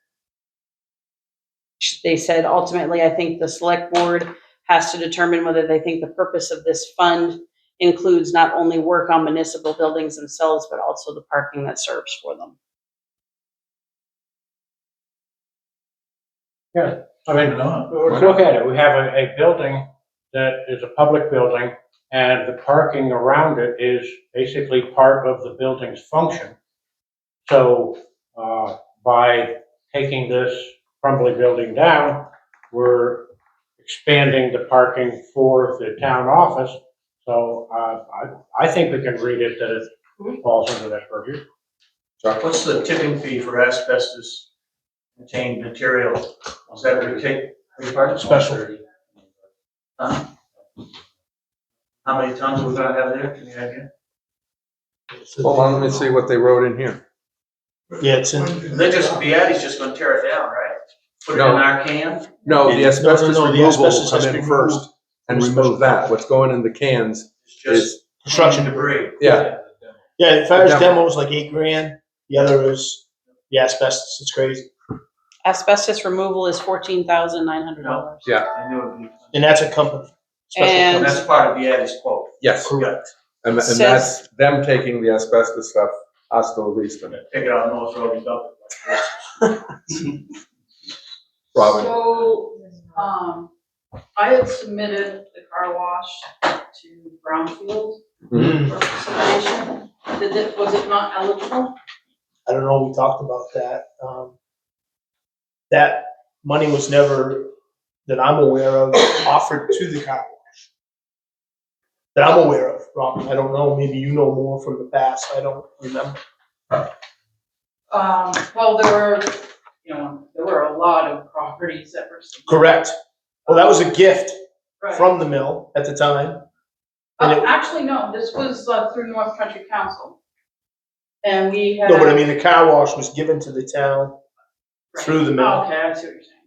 they said, ultimately, I think the select board has to determine whether they think the purpose of this fund includes not only work on municipal buildings themselves, but also the parking that serves for them. Yeah, I mean, let's look at it. We have a building that is a public building, and the parking around it is basically part of the building's function. So, by taking this crumbly building down, we're expanding the parking for the town office. So, I think we can read it that it falls under that purview. What's the tipping fee for asbestos contained material? Is that we take, Special. how many tons are we gonna have there? Can you have here? Hold on, let me see what they wrote in here. Yeah, it's in. They're just, Beatty's just gonna tear it down, right? Put it in No. our can? No, the asbestos No, the removal will asbestos has come to in be first removed. and remove that. What's going in the cans It's just is, Construction debris. yeah, Yeah, as far as Demo. demo is like $8,000. The other is the asbestos. It's crazy. Asbestos removal is $14,900. yeah, I knew it'd be. And that's a company. Special And- And company. that's part of Beatty's quote. yes. Correct. And Says- that's them taking the asbestos stuff hasta la vista. Take it out of North Road and dump it. Robin, So, I had submitted the car wash to Brownfield Mhm. for consideration. Was it not eligible? I don't know, we talked about that. That money was never, that I'm aware of, offered to the car wash. That I'm aware of, Robin. I don't know, maybe you know more from the past. I don't remember. Well, there were a lot of properties that were. submitted. Correct. Well, that was a gift Right. from the mill at the time. And it- Actually, no, this was through North Country Council. And we had. No, but I mean, the car wash was given to the town through the mill. Oh, okay, I see what you're saying.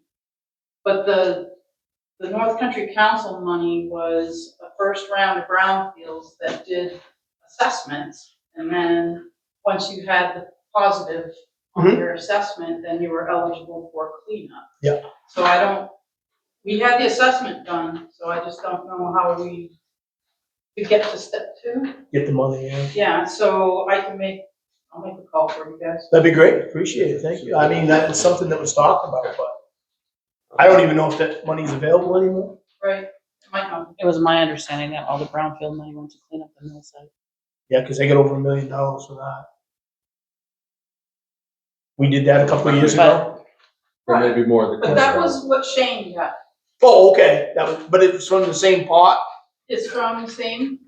But the North Country Council money was a first round of brownfields that did assessments. And then, once you had the positive on Mhm. your assessment, then you were eligible for cleanup. Yeah. So we had the assessment done, so I just don't know how we get to step 2. Get the money, yeah. Yeah, so I'll make a call for you guys. That'd be great. Appreciate it. Thank you. I mean, that's something that was talked about, but I don't even know if that money's available anymore. Right, it might not. It was my understanding that all the brownfield money went to clean up the mill site. Yeah, because they got over $1 million for that. We did that a couple of years ago. Or maybe more than. But that was what Shane got. Oh, okay, that was, but it's from the same pot? It's from the same,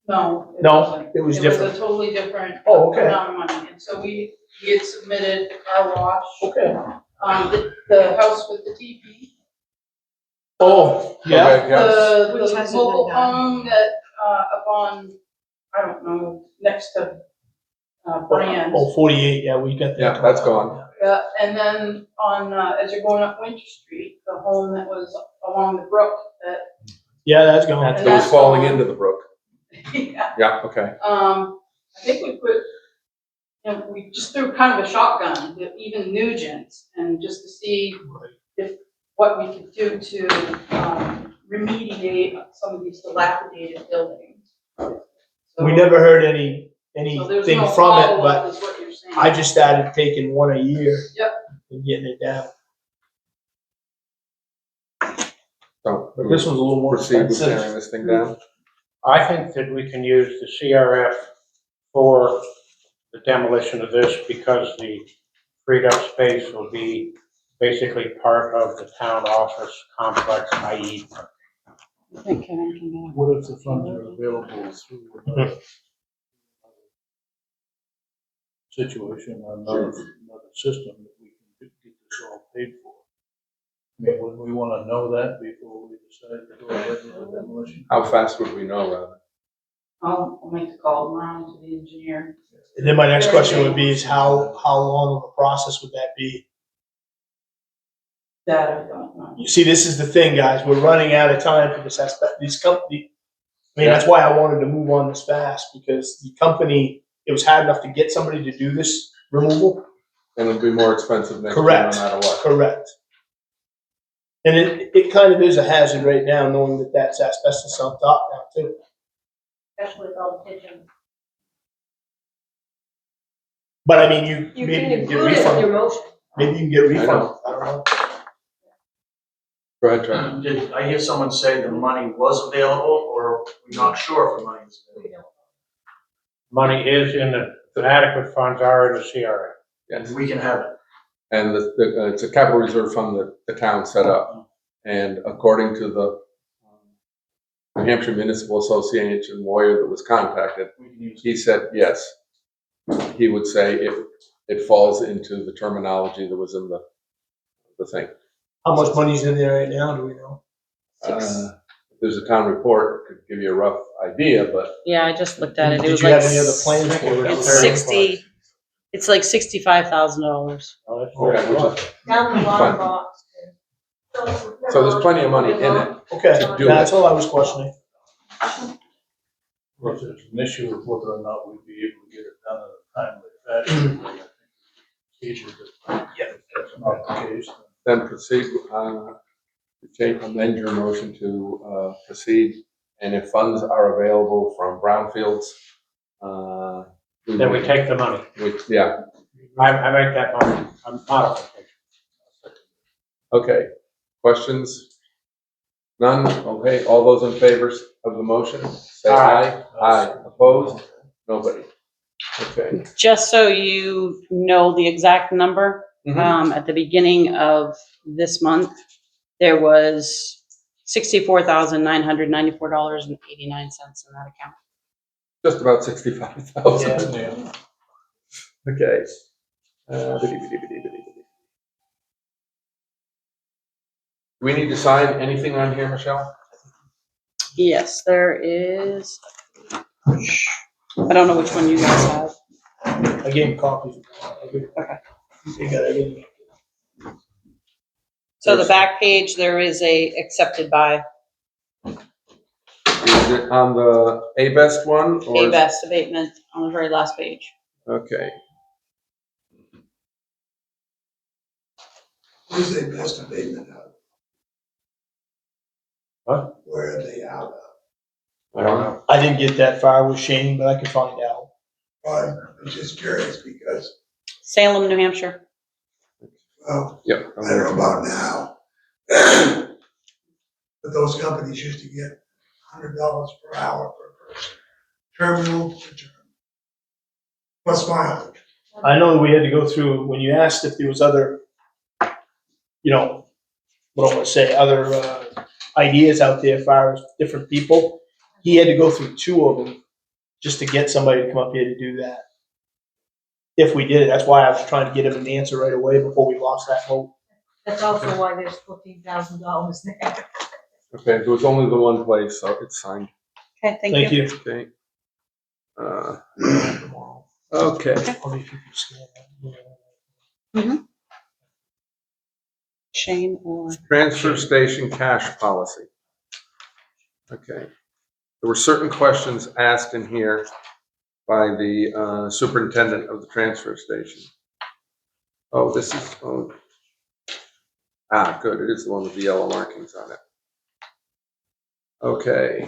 no. No, wasn't. it was It different. was a totally different Oh, okay. amount of money, and so we had submitted the car wash, Okay. the house with the TV. Oh, yeah. Okay, yeah. The Which hasn't mobile been done. home that, up on, I don't know, next to, Brands. Oh, 48, yeah, we got that. Yeah, that's gone. Yeah, and then on, as you're going up Winter Street, the home that was along the brook that, Yeah, that's gone. And That was that's falling gone. into the brook. yeah. Yeah, okay. I think we put, we just threw kind of a shotgun to even Nugent's and just to see if, what we could do to, remediate some of these dilapidated buildings. So- We never heard So there's anything no from it, follow-up but is what you're saying. I just started taking one a year. Yep. And getting it down. So, But this one's a little more proceed with expensive. tearing this thing down. I think that we can use the CRF for the demolition of this because the freed up space will be basically part of the town office complex, i.e. I think Kevin can go. What if the funds are available through another situation, another system that we can get this all paid for? I mean, would we wanna know that before we decide to go ahead with the demolition? How fast would we know, rather? I'll make the call around to the engineer. And then my next question would be is how long of a process would that be? That I don't know. You see, this is the thing, guys, we're running out of time for this aspect, these company, I mean, that's why I wanted to move on this fast, because the company, it was hard enough to get somebody to do this removal. And it'll be more expensive next year no Correct. matter what. Correct. And it kind of is a hazard right now, knowing that that's asbestos on top now too. Especially with all the pigeons. But I mean, you, You maybe can you can get include it with your refund, motion. maybe you can get refund, know. I don't know. Go ahead, Charlie. Did I hear someone say the money was available, or we're not sure if the money is available? Money is in the adequate funds are in the CRF. Yes. We can have it. And it's a capital reserve fund that the town set up. And according to the New Hampshire Municipal Association lawyer that was contacted, We can use it. he said, yes. He would say it falls into the terminology that was in the thing. How much money's in there right now, do we know? If there's a town report, it could give you a rough idea, but Yeah, I just looked at it. It Did was you like. have any other plans for it? It's 60, it's like $65,000. Oh, that's okay, which is Down the Fine. bottom box. so there's plenty of money in it. Okay, To do that's it. all I was questioning. Of course, there's an issue of whether or not we'd be able to get it done in a timely fashion. I think it's easier to, if that's not the case, Then proceed, amend your motion to proceed, and if funds are available from brownfields, Then we take the money. yeah, I make that motion. I'm modification. okay. Questions? None? Okay, all those in favor of the motion, say aye. Aye. Opposed? Nobody. Okay. Just so you know the exact number, Mhm. at the beginning of this month, there was $64,994.89 in that account. Just about 65,000. Yeah. Okay. Do we need to sign anything on here, Michelle? Yes, there is. I don't know which one you guys have. I gave him copies. Okay. They got everything. So the back page, there is a accepted by Is it on the A-Best one? Or a best abatement on the very last page. Okay. Where's the best abatement out? What? Where are they out of? I don't know. I didn't get that far with Shane, but I can find out. I'm just curious because, Salem, New Hampshire. well, Yep. I don't know about now, But those companies used to get $100 per hour per person, terminal to terminal. Plus mileage. I know that we had to go through, when you asked if there was other, you know, what I want to say, other ideas out there as far as different people, he had to go through 2 of them just to get somebody to come up here to do that. If we did it, that's why I was trying to get him an answer right away before we lost that hope. That's also why there's $14,000 there. Okay, there was only the one place, so it's signed. Okay, thank Thank you. you. Okay. Okay. Probably if you could scan that. Shane or? Transfer station cash policy. Okay. There were certain questions asked in here by the superintendent of the transfer station. Oh, this is, oh. Ah, good, it is the one with the yellow markings on it. Okay.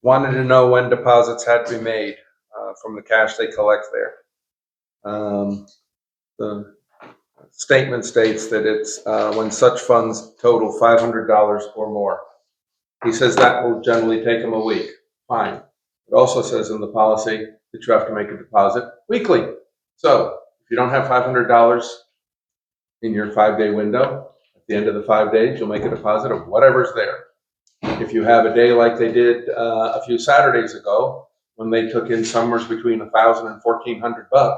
Wanted to know when deposits had to be made from the cash they collect there. The statement states that it's when such funds total $500 or more. He says that will generally take him a week. Fine. It also says in the policy that you have to make a deposit weekly. So if you don't have $500 in your 5-day window, at the end of the 5 days, you'll make a deposit of whatever's there. If you have a day like they did a few Saturdays ago, when they took in somewhere between $1,000 and $1,400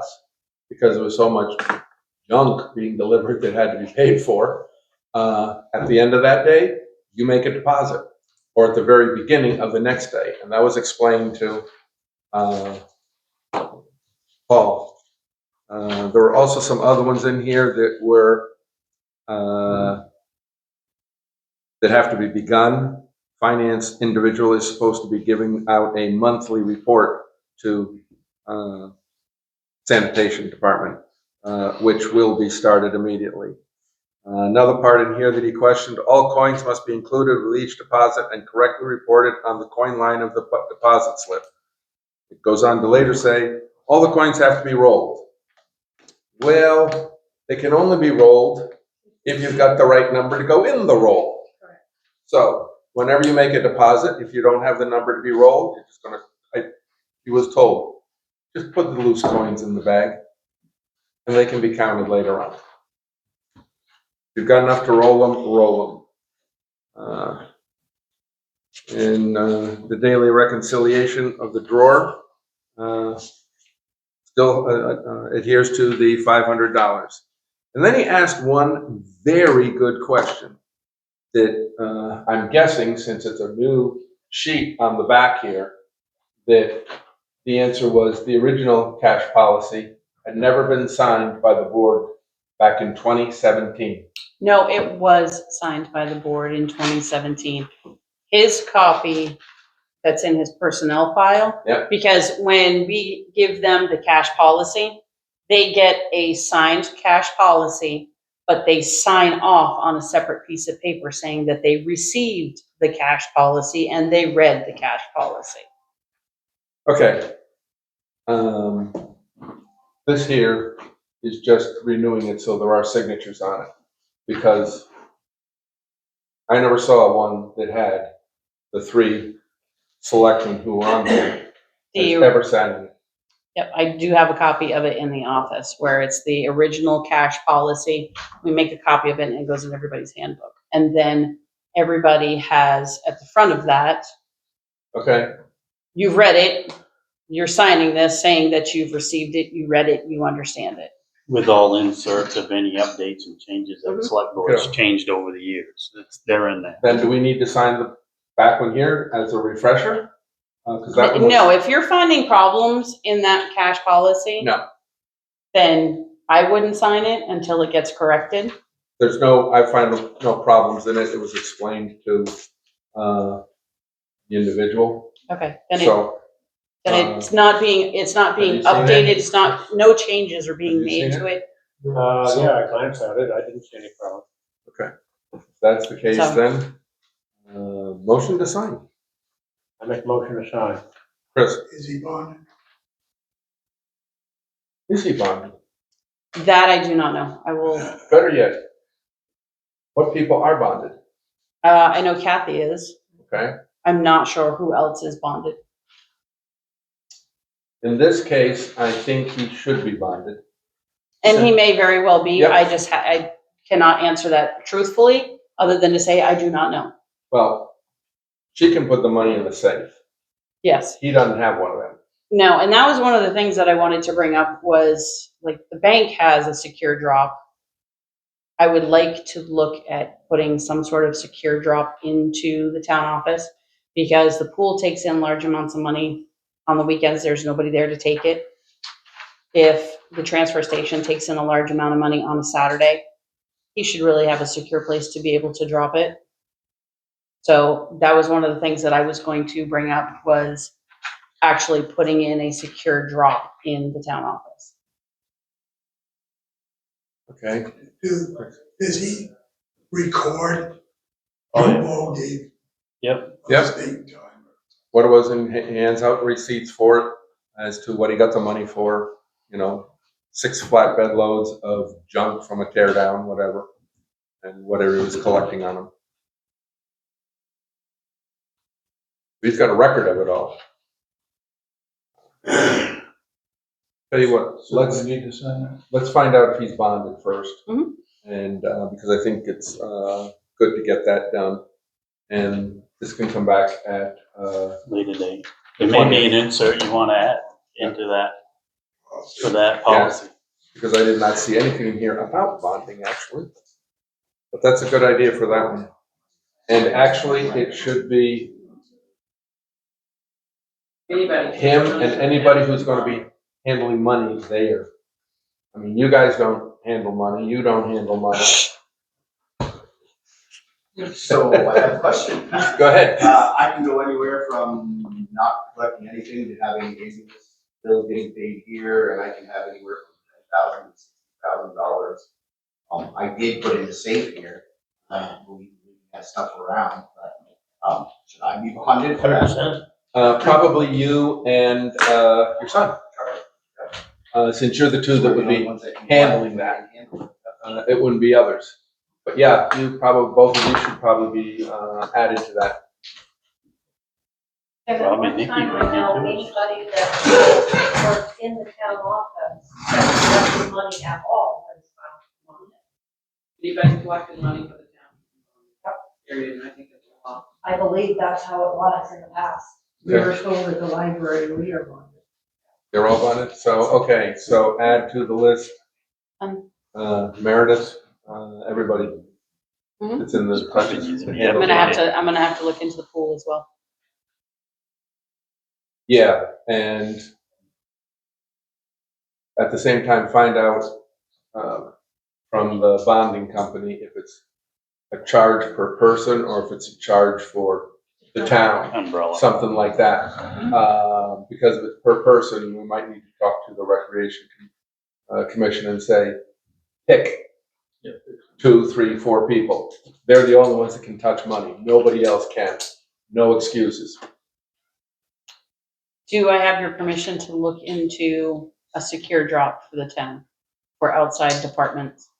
because there was so much junk being delivered that had to be paid for, at the end of that day, you make a deposit, or at the very beginning of the next day. And that was explained to Paul. There were also some other ones in here that were that have to be begun. Finance individual is supposed to be giving out a monthly report to sanitation department, which will be started immediately. Another part in here that he questioned, all coins must be included with each deposit and correctly reported on the coin line of the deposit slip. It goes on to later say, all the coins have to be rolled. Well, they can only be rolled if you've got the right number to go in the roll. So whenever you make a deposit, if you don't have the number to be rolled, you're just gonna, he was told, just put the loose coins in the bag and they can be counted later on. If you've got enough to roll them, roll them. In the daily reconciliation of the drawer, still adheres to the $500. And then he asked one very good question that I'm guessing, since it's a new sheet on the back here, that the answer was the original cash policy had never been signed by the board back in 2017. No, it was signed by the board in 2017. His copy that's in his personnel file. Yep. Because when we give them the cash policy, they get a signed cash policy, but they sign off on a separate piece of paper saying that they received the cash policy and they read the cash policy. Okay. This here is just renewing it so there are signatures on it, because I never saw one that had the 3 selectmen who were on there has ever signed it. Yep, I do have a copy of it in the office where it's the original cash policy. We make a copy of it and it goes in everybody's handbook. And then everybody has at the front of that, Okay. you've read it, you're signing this saying that you've received it, you read it, you understand it. With all inserts of any updates and changes that the select board's changed over the years. They're in there. Then do we need to sign the back one here as a refresher? That one was, No, if you're finding problems in that cash policy, no, then I wouldn't sign it until it gets corrected. there's no, I find no problems in it. It was explained to the individual. Okay, then So, it's not being you updated, seen it's not, no changes are being Have you made seen to it. Yeah, I glanced at it. I didn't see any problem. okay. If that's the case, So- then, motion to sign. I make motion to sign. Chris, Is he bonded? is he bonded? That I do not know. I will, Better yet, What people are bonded, I know Kathy is. okay? I'm not sure who else is bonded. In this case, I think he should be bonded. And he may very well be. Yep. I cannot answer that truthfully, other than to say I do not know. Well, she can put the money in the safe. Yes. He doesn't have one of them. No, and that was one of the things that I wanted to bring up was, like, the bank has a secure drop. I would like to look at putting some sort of secure drop into the town office, because the pool takes in large amounts of money. On the weekends, there's nobody there to take it. If the transfer station takes in a large amount of money on a Saturday, he should really have a secure place to be able to drop it. So that was one of the things that I was going to bring up, was actually putting in a secure drop in the town office. Okay. Does he record? Oh, yeah. Who gave Yep. Yep. state time? What it was, and he hands out receipts for it as to what he got the money for, 6 flatbed loads of junk from a tear down, whatever, and whatever he was collecting on them. He's got a record of it all. Tell you what, So let's we need to sign it. let's find out if he's bonded first. Mhm. And, because I think it's, good to get that done. And this can come back at, Later date. There may be an insert you wanna add into that, for that policy. because I did not see anything in here about bonding, actually. But that's a good idea for that one. And actually, it should be Anybody. him and anybody who's gonna be handling money there. I mean, you guys don't handle money, you don't handle money. So I have a question. Go ahead. I can go anywhere from not collecting anything to having ambulance bills getting paid here, and I can have anywhere from $10,000 to $60,000. I did put in the safe here. We have stuff around, but should I be bonded for that? Probably you and, your son. Since you're the two that would be handling that, it wouldn't be others. But yeah, both of you should probably be, added to that. And at Probably one Nikki time, would I be know too. anybody that worked in the town office that collected money at all was found on it. Anybody collecting money for the town. Period, and I think it's a lot. I believe that's how it was in the past. We were told at the library, we are bonded. They're all on it, so, okay, so add to the list, Meredith, everybody. Mhm. It's in the Probably questions. needs to be I'm gonna updated. have to look into the pool as well. Yeah, and at the same time, find out, from the bonding company if it's a charge per person or if it's a charge for the town. Umbrella. Something like that. Because if it's per person, we might need to talk to the Recreation Commission and say, pick 2, 3, 4 people. They're the only ones that can touch money. Nobody else can. No excuses. Do I have your permission to look into a secure drop for the town for outside departments?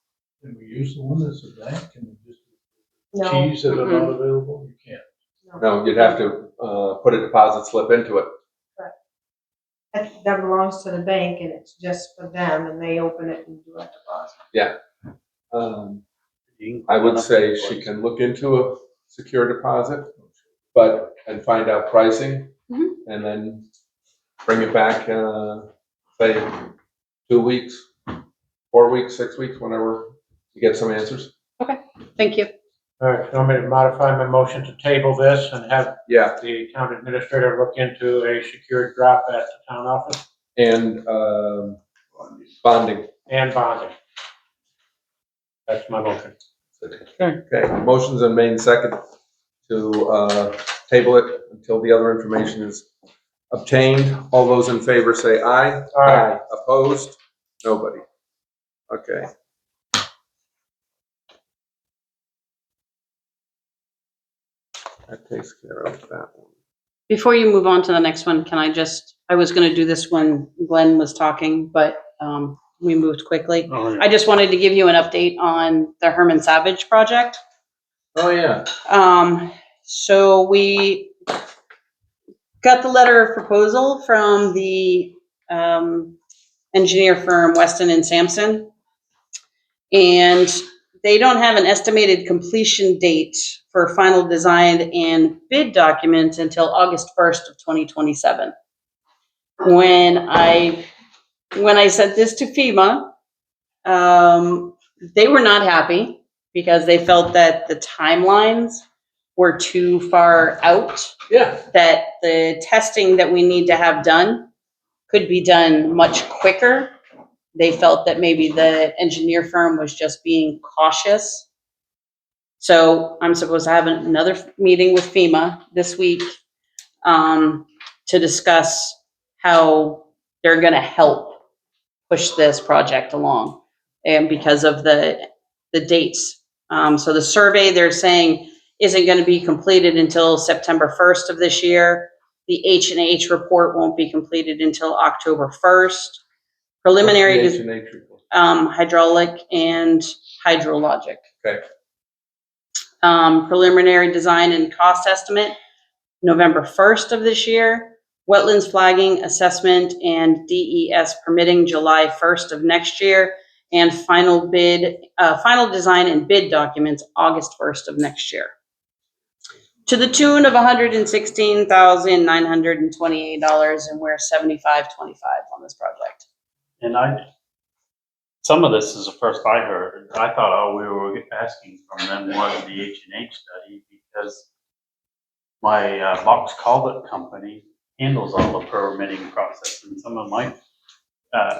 Can we use the one that's a bank? Can we just No. keys that are not available? You can't. No, you'd have to, put a deposit slip into it. That belongs to the bank and it's just for them and they open it and do a deposit. Yeah. I would say she can look into a secure deposit, and find out pricing, and then bring it back, say, 2 weeks, 4 weeks, 6 weeks, whenever you get some answers. Okay, thank you. All right, so I'm going to modify my motion to table this and have Yeah, the town administrator look into a secured drop at the town office and, bonding. and bonding. That's my motion. Okay, motion's been made and second to, table it until the other information is obtained. All those in favor say aye. Aye. Opposed? Nobody. Okay. That takes care of that one. Before you move on to the next one, I was gonna do this when Glenn was talking, but we moved quickly. Oh, yeah. I just wanted to give you an update on the Herman Savage project. Oh, yeah. So we got the letter of proposal from the engineer firm Weston and Sampson. And they don't have an estimated completion date for final design and bid documents until August 1st of 2027. When I sent this to FEMA, they were not happy because they felt that the timelines were too far out, Yeah. that the testing that we need to have done could be done much quicker. They felt that maybe the engineer firm was just being cautious. So I'm supposed to have another meeting with FEMA this week to discuss how they're gonna help push this project along, and because of the dates. So the survey, they're saying, isn't gonna be completed until September 1st of this year. The H&H report won't be completed until October 1st. Preliminary, What's the H&H report? hydraulic and hydrologic. Okay. Preliminary design and cost estimate, November 1st of this year. Wetlands flagging, assessment, and DES permitting, July 1st of next year. And final design and bid documents, August 1st of next year. To the tune of $116,928, and we're $75.25 on this project. And some of this is the first I heard. I thought all we were asking from them was the H&H study, because my box culvert company handles all the permitting process, and some of my,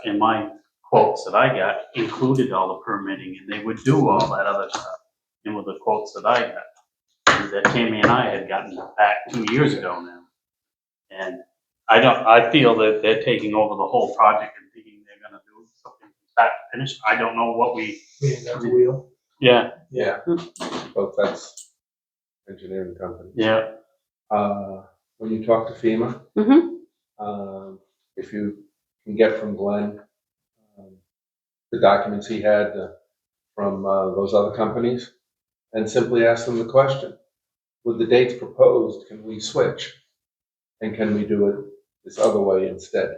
in my quotes that I got, included all the permitting, and they would do all that other stuff. And with the quotes that I got, that Tammy and I had gotten back 2 years ago now. And I feel that they're taking over the whole project and thinking they're gonna do something from start to finish. I don't know what we. That's the wheel. Yeah. Yeah. Both that's engineering company. Yeah. When you talk to FEMA, if you can get from Glenn the documents he had from those other companies, and simply ask them the question: with the dates proposed, can we switch? And can we do it this other way instead?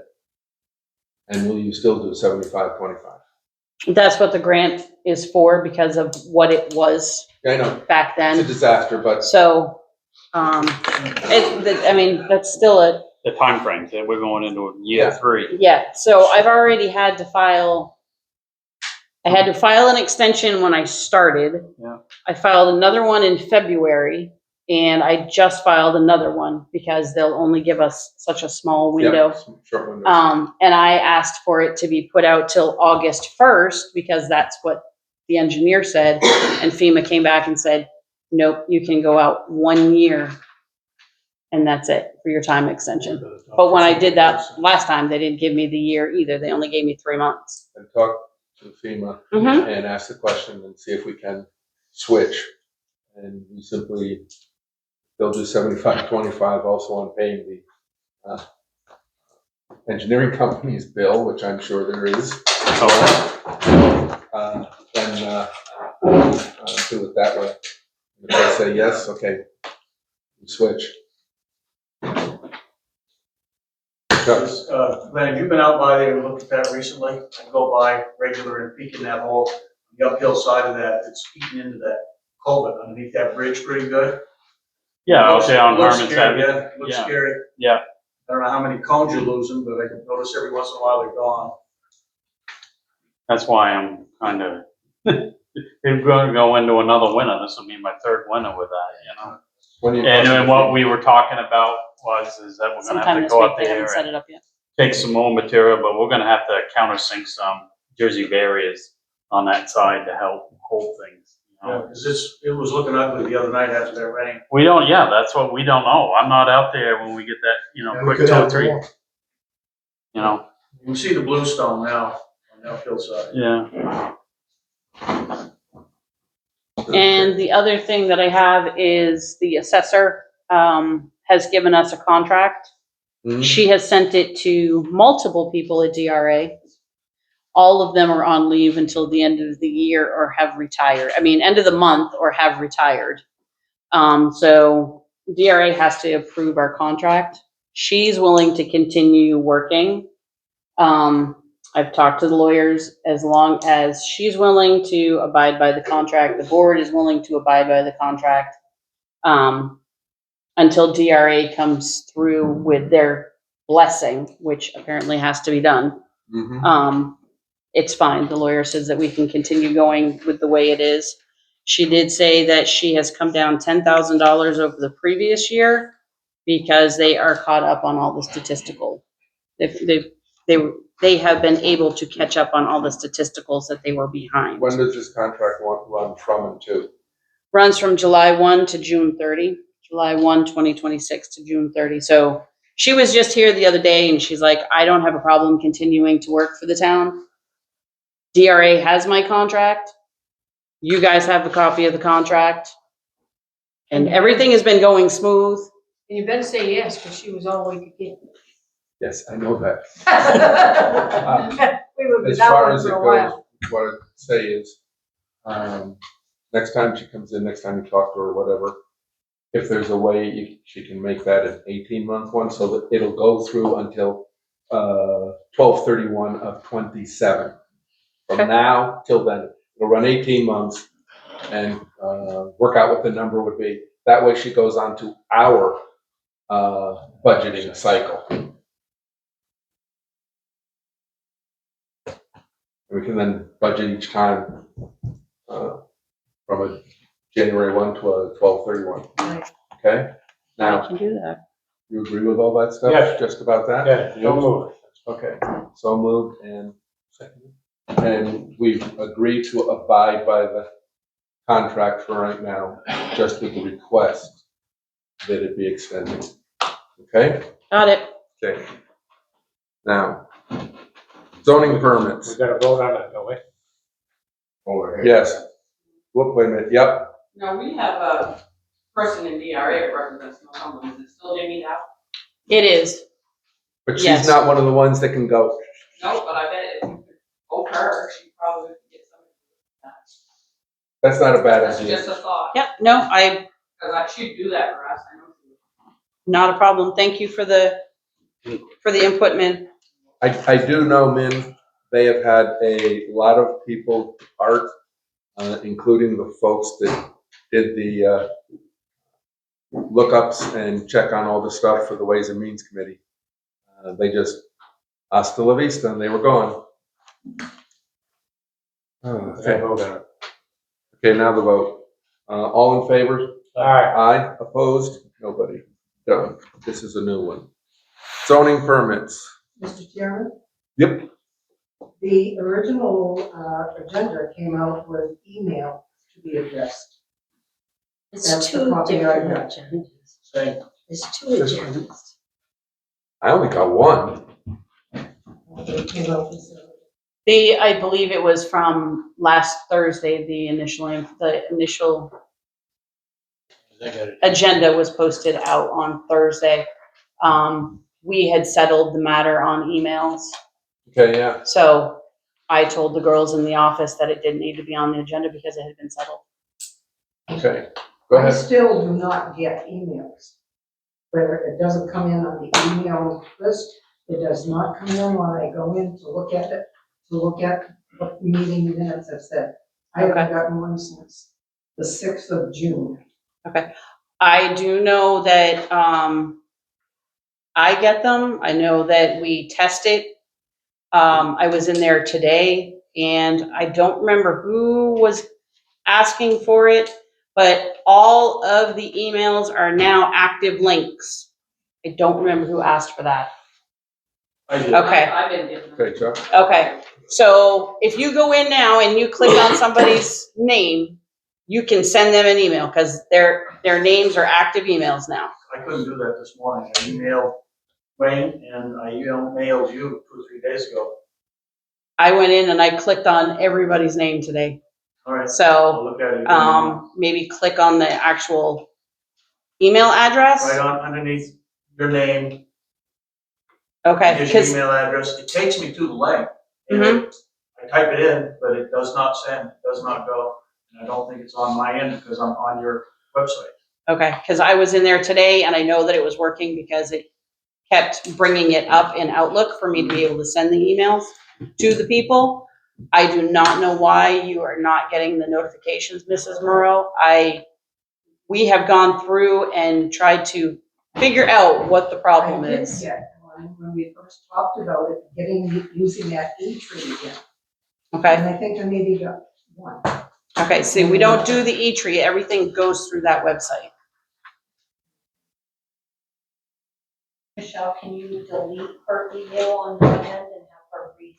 And will you still do 75-25? That's what the grant is for, because of what it was I know. back then. It's a disaster, but. So, I mean, that's still The timeframes that we're going into year 3. yeah. So I've already had to file, I had to file an extension when I started. Yeah. I filed another one in February, and I just filed another one because they'll only give us such a small window. Yeah, short window. And I asked for it to be put out till August 1st, because that's what the engineer said. And FEMA came back and said, nope, you can go out 1 year. And that's it for your time extension. But when I did that last time, they didn't give me the year either. They only gave me 3 months. And talk to FEMA and ask the question and see if we can switch. And we simply, they'll do 75-25 also on paying the engineering company's bill, which I'm sure there is. Then do it that way. If they say yes, okay, we switch. Glenn, have you been out by there and looked at that recently? I go by regular and peek in that hole, the uphill side of that, it's eating into that culvert underneath that bridge pretty good. Yeah, I'll say on Looks Herman scary, Savage. yeah, it looks Yeah. scary. Yeah. I don't know how many cones you're losing, but I can notice every once in a while they're gone. That's why I'm kind of, we're going to go into another winter. This will be my 3rd winter with that, you know. And then what we were talking about is that we're going to have Sometime to this go week, up they there haven't set and it up yet. take some more material, but we're going to have to countersink some Jersey barriers on that side to help hold things. You know? Yeah, 'cause it was looking ugly the other night after that rain. We don't, yeah, that's what we don't know. I'm not out there when we get that, you know, Yeah, we quick could 2 or have 3, more. you know. You can see the bluestone now on the uphill side. Yeah. And the other thing that I have is the assessor has given us a contract. She has sent it to multiple people at DRA. all of them are on leave until the end of the year or have retired. I mean, end of the month or have retired. So DRA has to approve our contract. She's willing to continue working. I've talked to the lawyers, as long as she's willing to abide by the contract, the board is willing to abide by the contract. Until DRA comes through with their blessing, which apparently has to be done. It's fine. The lawyer says that we can continue going with the way it is. She did say that she has come down $10,000 over the previous year because they are caught up on all the statistical. They have been able to catch up on all the statisticals that they were behind. When does this contract run from and to? Runs from July 1 to June 30, July 1, 2026 to June 30. So she was just here the other day and she's like, I don't have a problem continuing to work for the town. DRA has my contract. You guys have a copy of the contract. And everything has been going smooth. And you better say yes, because she was all we could get. Yes, I know that. We were As without far one as it for a goes, while. what I'd say is, next time she comes in, next time you talk to her, whatever, if there's a way she can make that an 18-month one, so that it'll go through until 12/31 of 27. From now till then, it'll run 18 months and work out what the number would be. That way she goes on to our budgeting cycle. We can then budget each time from a January 1 to a 12/31. Okay? Now, I can do that. you agree with all that stuff? Yes. Just about that? Yeah, so moved. Okay, so moved and seconded. And we've agreed to abide by the contract for right now, just with the request that it be extended. Okay? Got it. Okay. Now, zoning permits. We gotta vote on it, don't we? Yes. Whoop, wait a minute. Yep. Now, we have a person in DRA that represents Northumberland. Is it still Jamie Dow? It is. But she's Yes. not one of the ones that can go. No, but I bet if you could vote her, she probably would get something. That's not a bad That's idea. just a thought, Yep, no, because she'd do that for us, I know she would. not a problem. Thank you for the input, Min. I do know, Min, they have had a lot of people depart, including the folks that did the lookups and check on all the stuff for the Ways and Means Committee. They just, hasta la vista, and they were gone. Okay. Okay, now the vote. All in favor? Aye. Aye. Opposed? Nobody. Done. This is a new one. Zoning permits. Mr. Chairman, Yep. the original agenda came out with email to be addressed. That's It's the two copy I different got. agendas. Same. It's two agendas. I only got one. It came out with, I believe it was from last Thursday, the initial agenda was posted out on Thursday. We had settled the matter on emails. Okay, yeah. So I told the girls in the office that it didn't need to be on the agenda because it had been settled. Okay, go I ahead. still do not get emails. Where it doesn't come in on the email list, it does not come in when I go in to look at it, to look at what meeting minutes have said. I haven't Okay. gotten one since the 6th of June. I do know that, I get them. I know that we test it. I was in there today and I don't remember who was asking for it, but all of the emails are now active links. I don't remember who asked for that. I did. Okay. I've been getting them. Okay, Chuck. Okay, so if you go in now and you click on somebody's name, you can send them an email because their names are active emails now. I couldn't do that this morning. I emailed Wayne and I mailed you 2 or 3 days ago. I went in and I clicked on everybody's name today. All right. I'll So, look at it. maybe click on the actual email address. Right on underneath your name, Okay, here's your because, email address. It takes me to the link. And Mhm. I type it in, but it does not send, it does not go. And I don't think it's on my end because I'm on your website. Okay, because I was in there today and I know that it was working because it kept bringing it up in Outlook for me to be able to send the emails to the people. I do not know why you are not getting the notifications, Mrs. Moreau. We have gone through and tried to figure out what the problem I did is. get one when we first talked about it, using that E-tree again. Okay, And I think I maybe got one. okay, see, we don't do the E-tree, everything goes through that website. Michelle, can you delete her email on my end and have her read?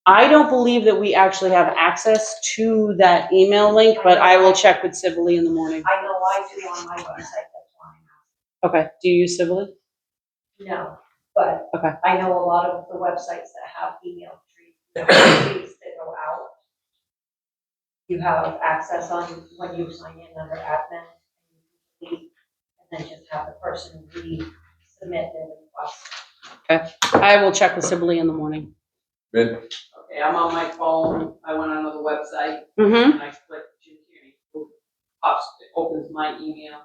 I don't believe that we actually have access to that email link, but I will check with Sibley in the morning. I know I do on my website, that's why I'm Okay, do you use Sibley? asking. No, but Okay. I know a lot of the websites that have email trees that go out. You have access on when you sign in under admin, and then just have the person resubmit their request. Okay, I will check with Sibley in the morning. Vin? Okay, I'm on my phone, I went onto the website, Mm-hmm. and I clicked Jim Kearney, it opens my email.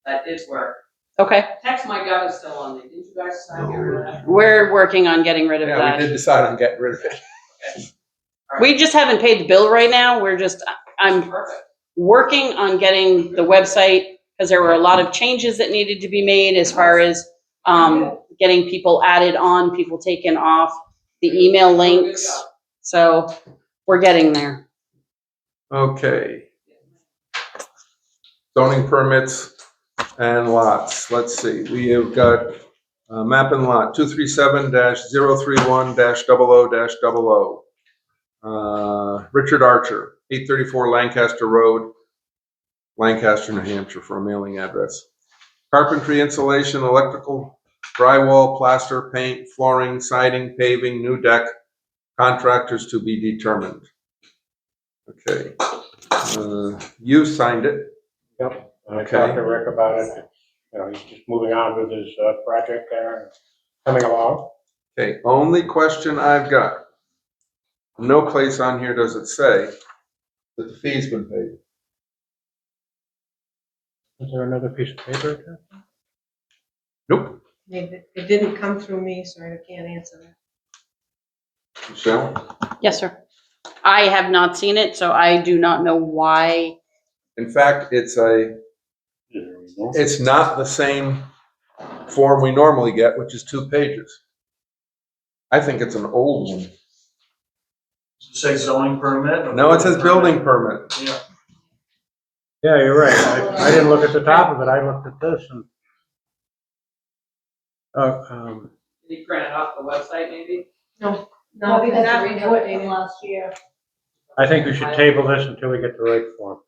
That did work. Okay, Text My Gov is still on there, didn't you guys sign get rid of that? we're working on getting rid of Yeah, that. we did decide on getting rid of it. We just haven't paid the bill right now. I'm Perfect. working on getting the website, because there were a lot of changes that needed to be made as far as getting people added on, people taken off, the email links. So we're getting there. Okay. Zoning permits and lots. Let's see, we have got map and lot 237-031-00-00. Richard Archer, 834 Lancaster Road, Lancaster, New Hampshire, for a mailing address. Carpentry, insulation, electrical, drywall, plaster, paint, flooring, siding, paving, new deck, contractors to be determined. Okay. You signed it. Yep, I Okay. talked to Rick about it, you know, he's just moving on with his project there, and coming along. Okay, only question I've got. No place on here does it say that the fee's been paid. Is there another piece of paper there? Nope. It didn't come through me, so I can't answer that. Michelle? Yes, sir. I have not seen it, so I do not know why. In fact, it's not the same form we normally get, which is 2 pages. I think it's an old one. Does it say zoning permit? or No, it says building permit. Yeah. Yeah, you're right, I didn't look at the top of it, I looked at this and. Did you print it off the website maybe? No, No, because because that we was do it updated. from last year. I think we should table this until we get the right form.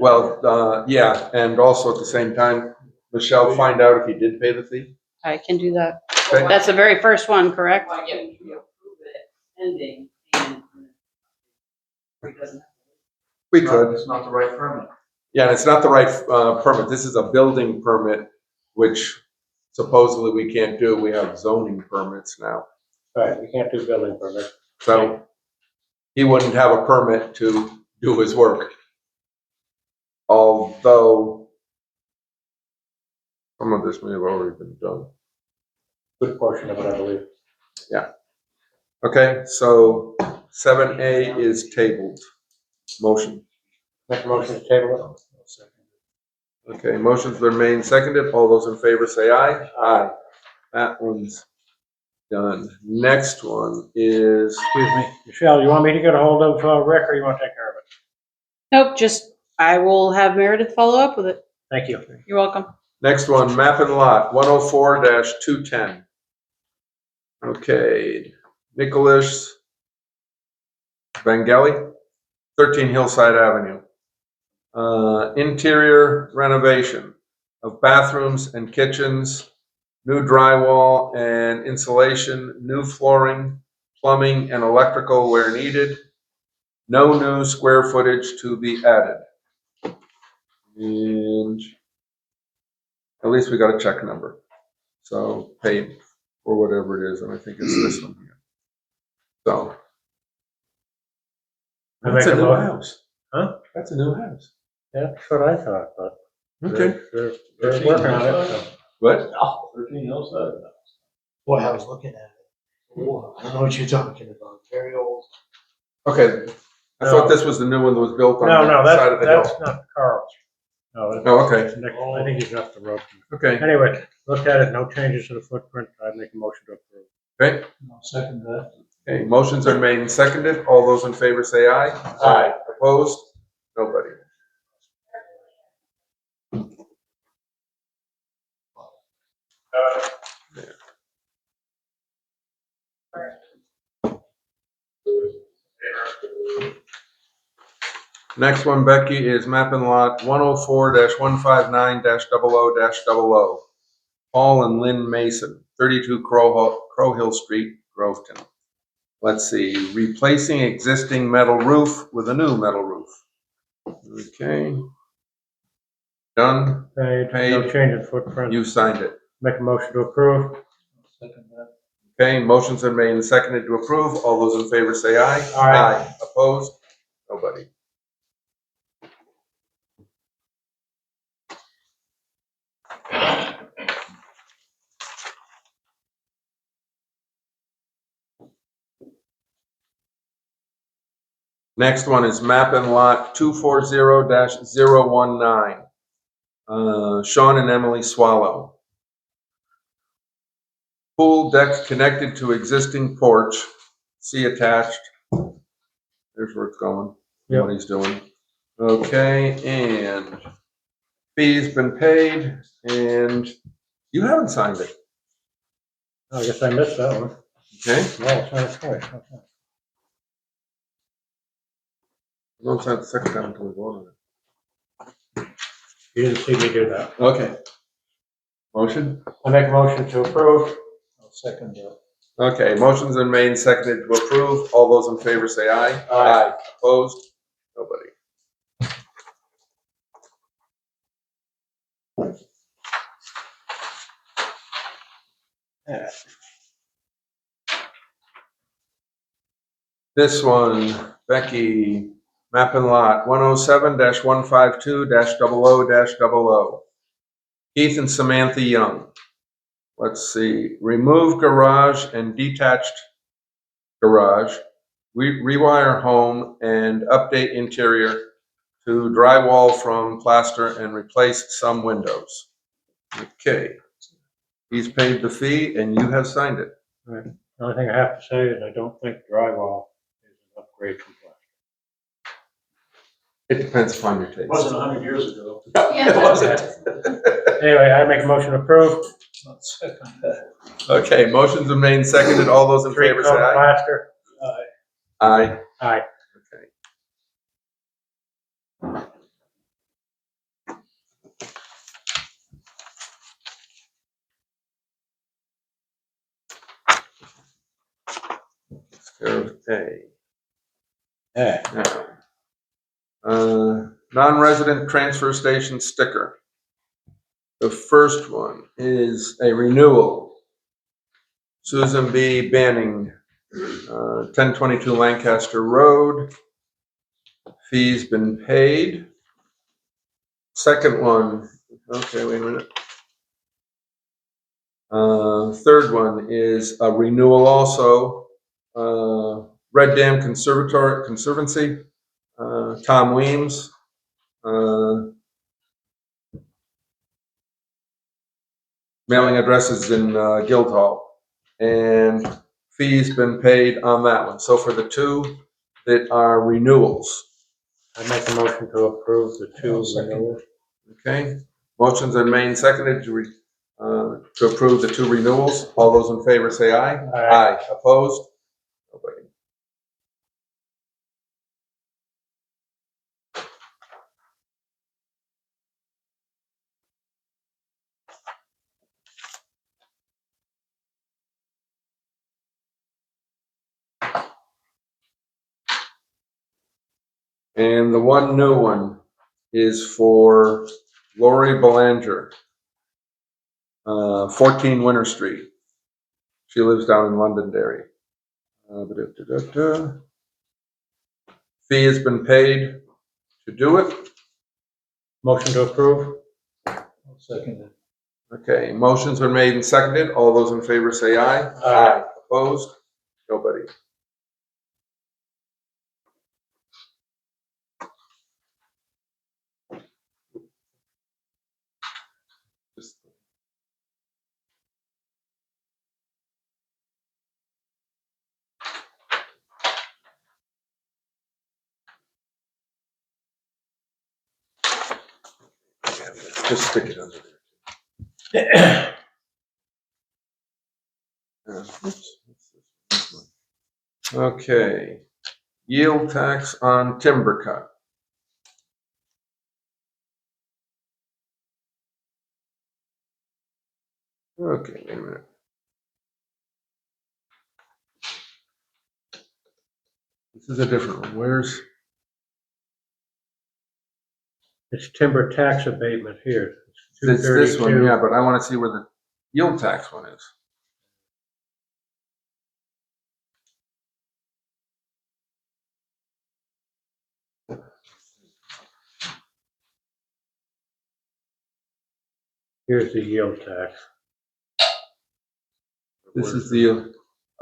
Well, yeah, and also at the same time, Michelle, find out if he did pay the fee. I can do that. Okay. That's the very first one, correct? Why can't we approve it pending and it doesn't? We could. It's not the right permit. Yeah, and it's not the right permit. This is a building permit, which supposedly we can't do. We have zoning permits now. Right, we can't do building permit. So he wouldn't have a permit to do his work. Although some of this may have already been done. Good portion of it, I believe. Yeah. Okay, so 7A is tabled. Motion. Make a motion to table it. Okay, motion's been made and seconded. All those in favor say aye. Aye. That one's done. Next one is, Excuse me, Michelle, you want me to get a hold of Rick, or you want to take care of it? Nope, just, I will have Meredith follow up with it. Thank you. You're welcome. next one, map and lot 104-210. Okay, Nicholas Vangeli, 13 Hillside Avenue. Interior renovation of bathrooms and kitchens, new drywall and insulation, new flooring, plumbing and electrical where needed. No new square footage to be added. And at least we got a check number. So paid for whatever it is, and I think it's this one here. So I That's make a a new motion. house. Huh? That's a new house. Yeah, that's what I thought, but Okay. they're working on it, so. What? Oh, 13 hillside. Boy, I was looking at it. Ooh, I don't know what you're talking about, very old. Okay, I thought this was the new one that was built on No, the side of the hill. that's not Carl's. No, that's. Oh, okay. Next, I think he's up the road. Okay, Anyway, look at it, no changes to the footprint, I'd make a motion to approve. okay, I'll second that. okay, motions are made and seconded, all those in favor say aye. Aye. Opposed? Nobody. Next one, Becky, is map and lot 104-159-00-00. Paul and Lynn Mason, 32 Crow Hill Street, Groveton. Let's see, replacing existing metal roof with a new metal roof. Okay. Done, No paid, change in footprint. you signed it. Make a motion to approve. Second that. Okay, motions are made and seconded to approve. All those in favor say aye. Aye. Opposed? Nobody. Next one is map and lot 240-019. Sean and Emily Swallow. Pool deck connected to existing porch. See attached. There's where it's going, Yep. what he's doing. Okay, and fee's been paid, and you haven't signed it. I guess I missed that one. Okay? No, it's not a choice. Okay. Don't sign the second time until we vote on it. You didn't see me do that. Okay. Motion? I make a motion to approve. I'll second that. Okay, motion's been made and seconded to approve. All those in favor say aye. Aye. Opposed? Nobody. This one, Becky, map and lot 107-152-00-00. Keith and Samantha Young. Let's see, remove garage and detached garage, rewire home and update interior to drywall from plaster and replace some windows. Okay. He's paid the fee and you have signed it. Right. The only thing I have to say is I don't think drywall is an upgrade from plastic. It depends upon your taste. It wasn't 100 years ago. It wasn't. Anyway, I make a motion to approve. I'll second that. Okay, motion's been made and seconded. All those in favor say aye. Plaster. Aye. Aye. Okay. Okay. Yeah. Non-resident transfer station sticker. The first one is a renewal. Susan B. Banning, 1022 Lancaster Road. Fee's been paid. Second one, okay, wait a minute. Third one is a renewal also. Red Dam Conservancy, Tom Weems. Mailing addresses in Guildhall. And fee's been paid on that one. So for the two that are renewals. I make a motion to approve the two renewals. Okay, motions are made and seconded to approve the two renewals. All those in favor say aye. Aye. Opposed? Nobody. And the one new one is for Lori Belanger, 14 Winter Street. She lives down in Londonderry. fee has been paid to do it. Motion to approve? Second it. Okay, motion's been made and seconded. All those in favor say aye. Aye. Opposed? Nobody. Just stick it under there. Okay, yield tax on timber cut. Okay, wait a minute. This is a different one. Where's? It's timber tax abatement here. It's this one, 232. yeah, but I want to see where the yield tax one is. Here's the yield tax. This is the,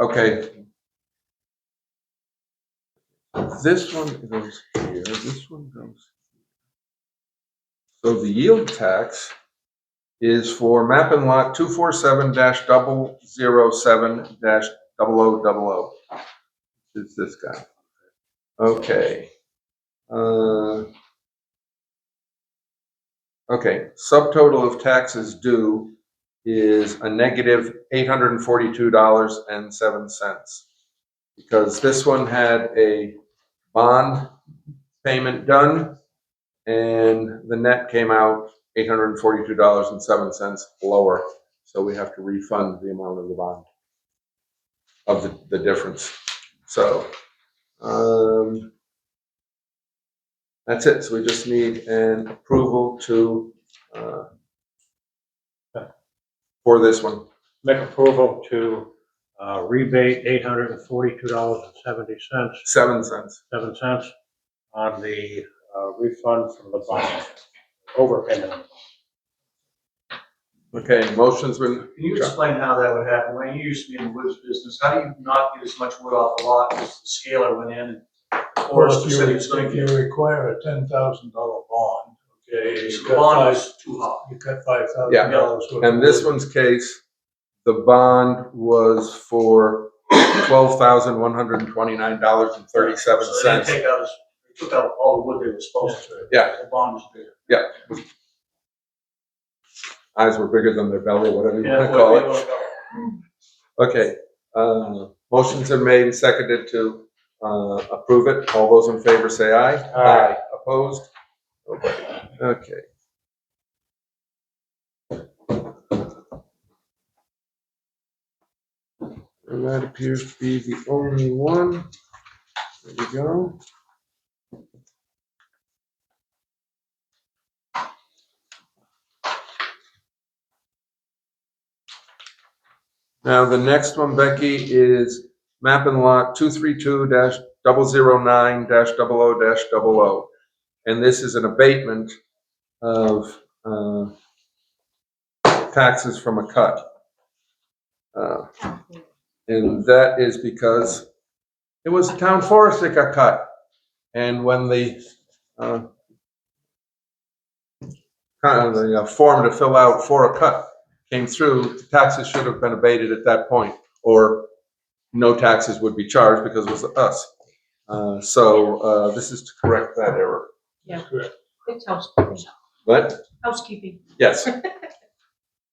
okay. This one goes here, this one goes here. So the yield tax is for map and lot 247-007-0000. It's this guy. Okay. Okay, subtotal of taxes due is a negative $842.07 because this one had a bond payment done and the net came out $842.07 lower. So we have to refund the amount of the bond of the difference. So that's it. So we just need an approval to for this one. Make approval to rebate $842.70. 7 cents. 7 cents on the refund from the bond, overpayment. Okay, motion's been. Can you explain how that would happen? When you used to be in the woods business, how do you not get as much wood off the lot because the scaler went in and the Well, forester if said he was you, gonna if you get? require a $10,000 bond, okay, So the bond was too high. you cut $5,000 Yeah, worth of and this wood. one's case, the bond was for $12,129.37. So they didn't take out they took out all the wood they were supposed to. Yeah. The bond was bigger. Yeah. Eyes were bigger than their belly, whatever you Yeah, want to call it. Okay, motions are made and seconded to approve it. All those in favor say aye. Aye. Opposed? Nobody. Okay. And that appears to be the only one. There we go. Now, the next one, Becky, is map and lot 232-009-00-00. And this is an abatement of taxes from a cut. And that is because it was the town forest that got cut. And when the form to fill out for a cut came through, taxes should have been abated at that point, or no taxes would be charged because it was us. So this is to correct that error. Yeah. Correct. It's housekeeping. What? Housekeeping. Yes.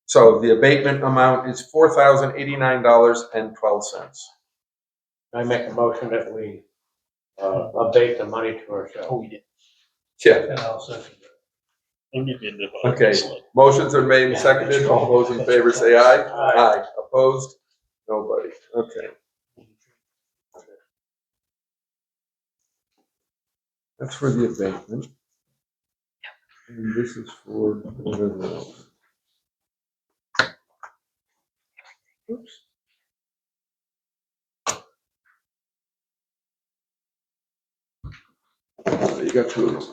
So the abatement amount is $4,089.12. I make a motion that we abate the money to ourselves. Oh, we did. Yeah. And I'll second it. Okay. Motions are made and seconded. All those in favor say aye. Aye. Opposed? Nobody. Okay. That's for the abatement. And this is for whatever else. Oops. you got two of them.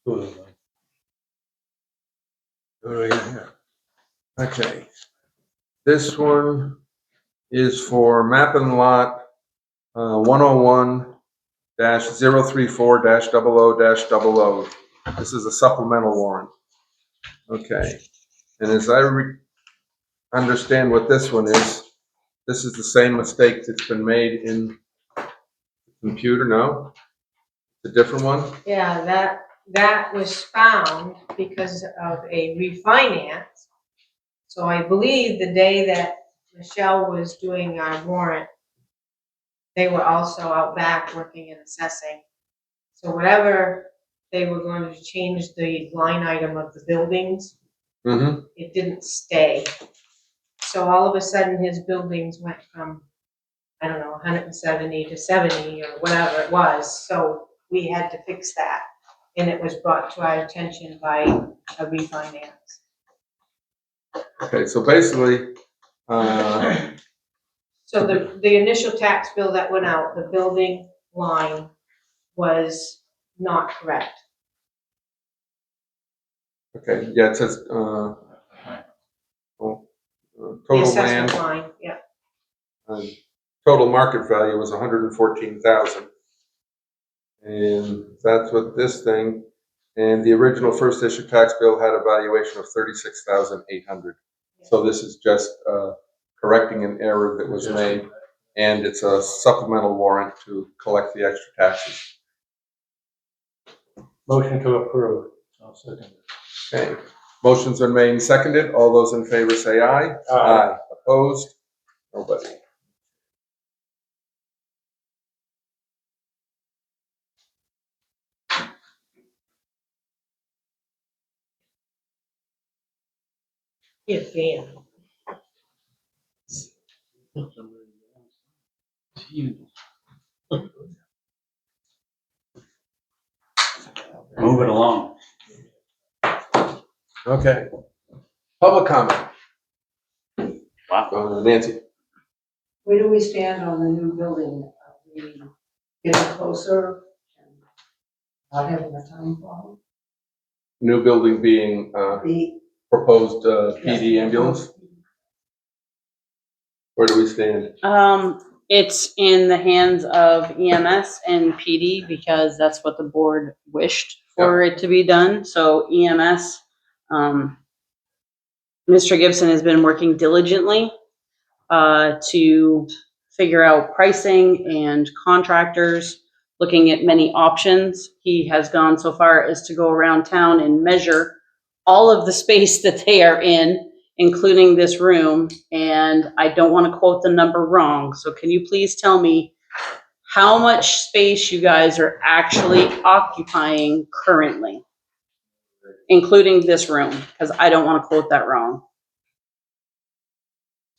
Two of them. What do we got here? Okay. This one is for map and lot 101-034-00-00. This is a supplemental warrant. Okay. And as I understand what this one is, this is the same mistake that's been made in the computer, no? It's a different one? Yeah, that was found because of a refinance. So I believe the day that Michelle was doing our warrant, they were also out back working in assessing. So whatever they were going to change the line item of the buildings, Mm-hmm. it didn't stay. So all of a sudden, his buildings went from, I don't know, 170 to 70 or whatever it was. So we had to fix that. And it was brought to our attention by a refinance. Okay, so basically, So the initial tax bill that went out, the building line was not correct. okay, yeah, it says The total assessment land, line, yeah. total market value was 114,000. And that's what this thing, and the original first issue tax bill had a valuation of 36,800. So this is just correcting an error that was made, and it's a supplemental warrant to collect the extra taxes. Motion to approve. I'll second it. Okay, motion's been made and seconded. All those in favor say aye. Aye. Opposed? Nobody. Yeah, Dan. Move it along. Okay. Public comment. Wow. Nancy. Where do we stand on the new building? Are we getting closer and not having a time problem? New building being The proposed PD ambulance. Where do we stand? It's in the hands of EMS and PD because that's what the board wished for it to be done. So EMS, Mr. Gibson has been working diligently to figure out pricing and contractors, looking at many options. He has gone so far as to go around town and measure all of the space that they are in, including this room, and I don't want to quote the number wrong. So can you please tell me how much space you guys are actually occupying currently, including this room? Because I don't want to quote that wrong.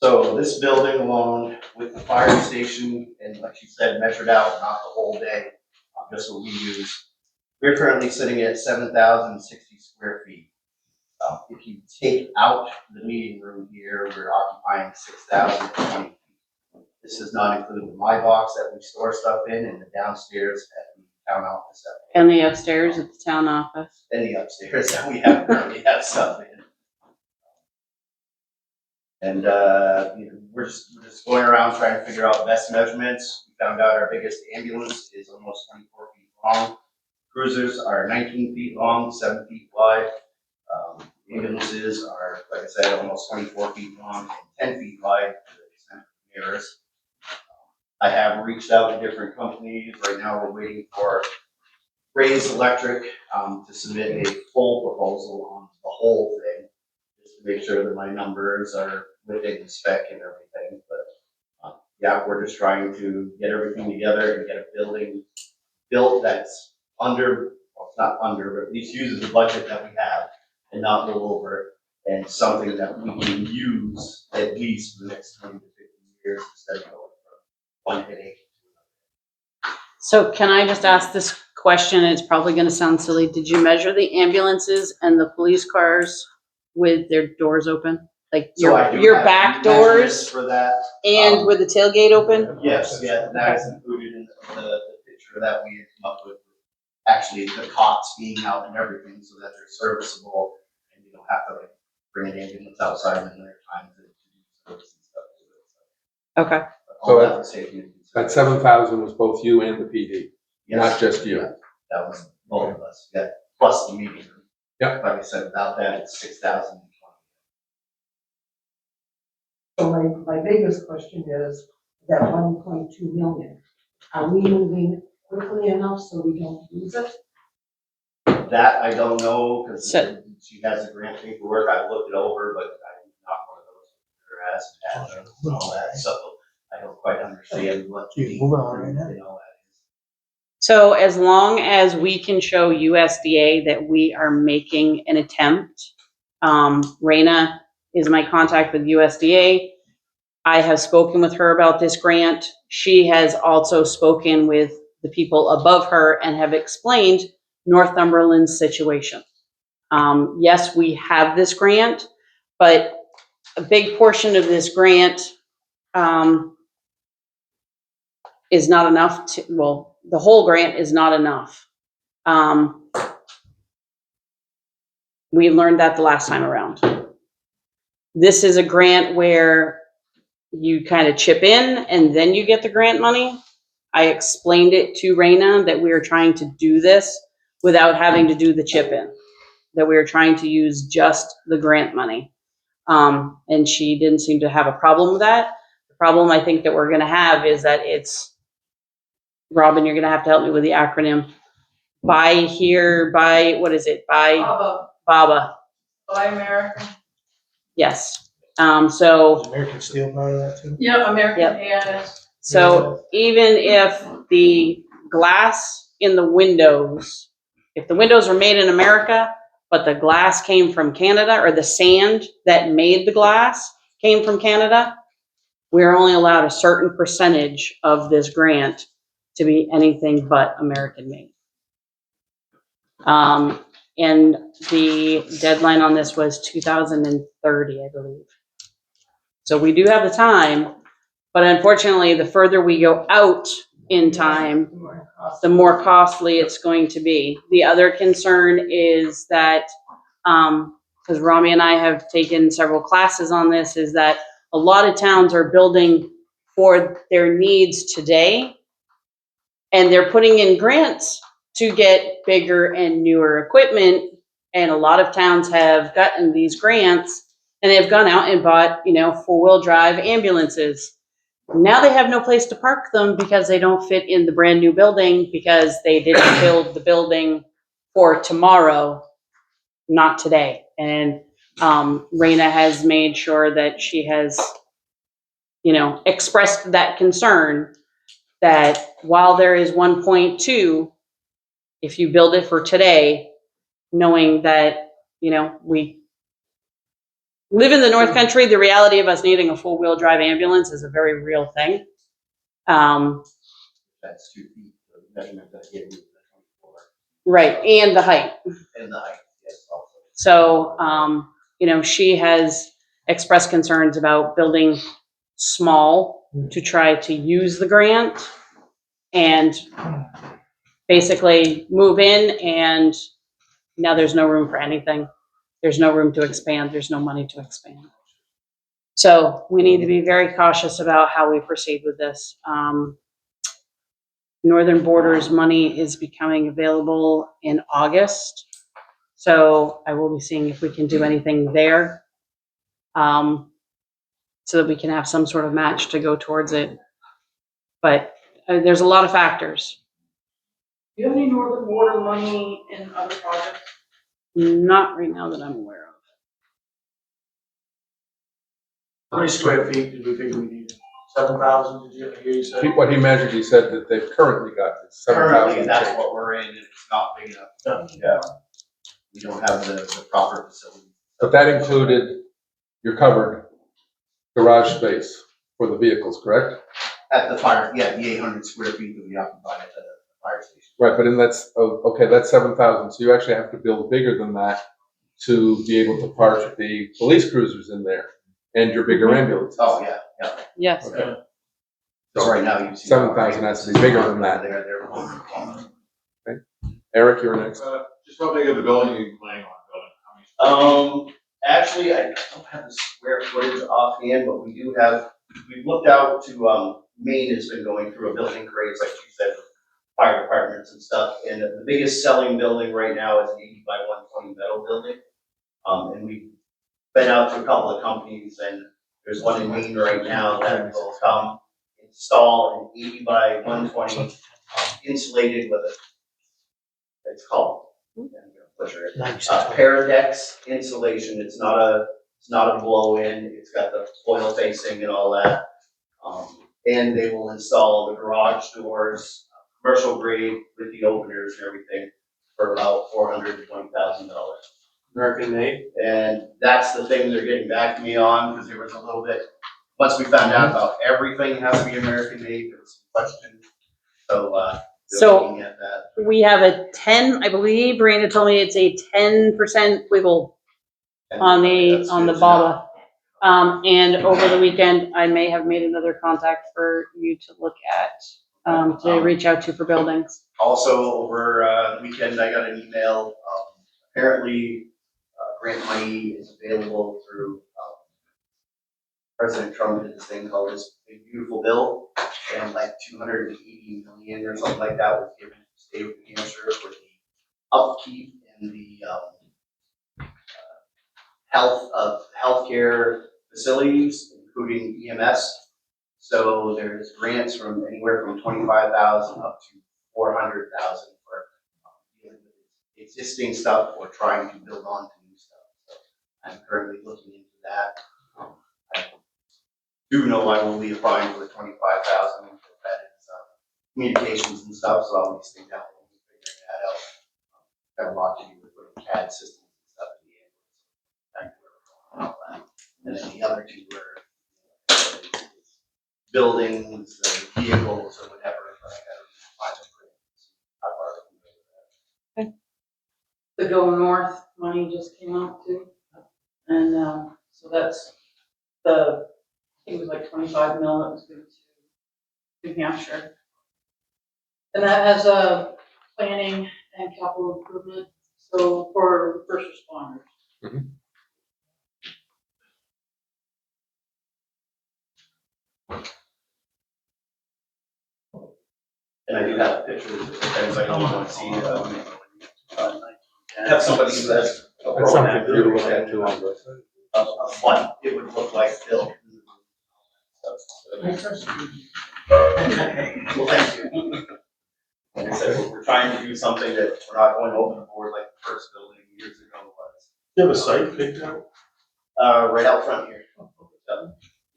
So this building alone with the fire station and like you said, measured out, not the whole day, just what we use. We're currently sitting at 7,060 square feet. If you take out the meeting room here, we're occupying 6,020 feet. This does not include my box that we store stuff in and the downstairs at the town office. And the upstairs at the town office. And the upstairs that we have currently have stuff in. And we're just going around trying to figure out best measurements. We found out our biggest ambulance is almost 24 feet long. Cruisers are 19 feet long, 7 feet wide. Ambulances are, like I said, almost 24 feet long and 10 feet wide to the extent of mirrors. I have reached out to different companies. Right now we're waiting for Raise Electric to submit a full proposal on the whole thing, just to make sure that my numbers are within the spec and everything. But yeah, we're just trying to get everything together and get a building built that's under, well, it's not under, but at least uses the budget that we have and not go over, and something that we can use at least for the next 20 to 50 years instead of going So can I just ask this question? It's probably gonna sound silly. Did you measure the ambulances and the police cars with their doors open? Like So I do your have back measurements doors for that. and with the tailgate open? Yes, yeah, that is included in the picture that we had come up with. Actually, the cots being out and everything, so that they're serviceable, and you don't have to like bring an ambulance outside in their time to do service and stuff to it. So, Okay. all that was taken. That 7,000 was both you and the PD, not just you. Yeah, that was both of us, yeah, plus the meeting room. Yep. Like I said, without that, it's 6,020. So my biggest question is, that 1.2 million, are we moving quickly enough so we don't lose it? That I don't know, because So- she has the grant paperwork, I looked it over, but I'm not one of those who asked and all that, so I don't quite understand what the, Moving on right now. all that is. So as long as we can show USDA that we are making an attempt, Raina is my contact with USDA. I have spoken with her about this grant. She has also spoken with the people above her and have explained Northumberland's situation. Yes, we have this grant, but a big portion of this grant is not enough to, well, the whole grant is not enough. We learned that the last time around. This is a grant where you kind of chip in and then you get the grant money. I explained it to Raina that we are trying to do this without having to do the chip in, that we are trying to use just the grant money. And she didn't seem to have a problem with that. The problem I think that we're going to have is that it's, Robin, you're going to have to help me with the acronym. Buy here, buy, what is it? Buy BABA. Buy American. Yes. So Is American Steel part of that too? Yeah, American Yep. AIS. So even if the glass in the windows, if the windows are made in America, but the glass came from Canada, or the sand that made the glass came from Canada, we're only allowed a certain percentage of this grant to be anything but American made. And the deadline on this was 2030, I believe. So we do have the time, but unfortunately, the further we go out in time, the more costly it's going to be. The other concern is that, because Rami and I have taken several classes on this, is that a lot of towns are building for their needs today, and they're putting in grants to get bigger and newer equipment. And a lot of towns have gotten these grants and they've gone out and bought, 4-wheel drive ambulances. Now they have no place to park them because they don't fit in the brand new building because they didn't build the building for tomorrow, not today. And Raina has made sure that she has, expressed that concern that while there is 1.2, if you build it for today, knowing that, we live in the North Country, the reality of us needing a 4-wheel drive ambulance is a very real thing. That's 2 feet, the measurement that I gave you, the 24. Right, and the height. And the height, yes, also. So, she has expressed concerns about building small to try to use the grant and basically move in, and now there's no room for anything. There's no room to expand. There's no money to expand. So we need to be very cautious about how we proceed with this. Northern Borders money is becoming available in August. So I will be seeing if we can do anything there, so that we can have some sort of match to go towards it. But there's a lot of factors. Do you have any Northern Border money in other projects? Not right now that I'm aware of. How many square feet did we figure we needed? 7,000, did you hear you say? What he measured, he said that they've currently got is 7,000. Currently, that's what we're in, and it's not big enough. Yeah. We don't have the proper facility. But that included your covered garage space for the vehicles, correct? At the fire, yeah, the 800 square feet that we occupied at fire station. Right, but then that's, okay, that's 7,000, so you actually have to build bigger than that to be able to park the police cruisers in there and your bigger ambulances. Oh, yeah, yeah. Yes. Okay. So right now you see. 7,000 has to be bigger than that. They're Eric, you're next. Just how big of a building are you planning on building? Actually, I don't have the square footage offhand, but we've looked out to, Maine has been going through a building craze, like you said, with fire departments and stuff, and the biggest selling building right now is an 80 by 120 metal building. And we've been out to a couple of companies, and there's one in Maine right now that will come install an 80 by 120 insulated with a, it's called, Paradex insulation. It's not a blow-in. It's got the foil facing and all that. And they will install the garage doors, commercial grade with the openers and everything for about $420,000. American made. And that's the thing they're getting back to me on, because there was a little bit, once we found out about everything has to be American made, there was some question. So, looking at that. We have a 10, I believe Brandon told me it's a 10% wiggle on the BABA. And over the weekend, I may have made another contact for you to look at, to reach out to for buildings. Also, over the weekend, I got an email, apparently grant money is available through, President Trump did this thing called this Big Beautiful Bill, and like 280 million or something like that was given to the state of New Hampshire for the upkeep and the healthcare facilities, including EMS. So there's grants from anywhere from 25,000 up to 400,000 for dealing with existing stuff or trying to build on to new stuff. So I'm currently looking into that. I do know I will be applying for the 25,000 that is communications and stuff, so I'll be staying down and figuring that out. Got a lot to do with putting CAD systems and stuff in the end. And then the other two were buildings, vehicles, or whatever, but I gotta find a print. How far I can go with that. The Go North money just came out too. And, so that's I think it was like 25 mil that was given to New Hampshire. And that has a planning and capital improvement, so for first responders. Mhm. And I do have pictures of things I don't want to see. Have somebody who has a That's something program for you to look at too, Andre. of what it would look like built. Well, thank you. Like I said, we're trying to do something that we're not going over the board like the first building years ago was. Do you have a site picked out? Right out front here.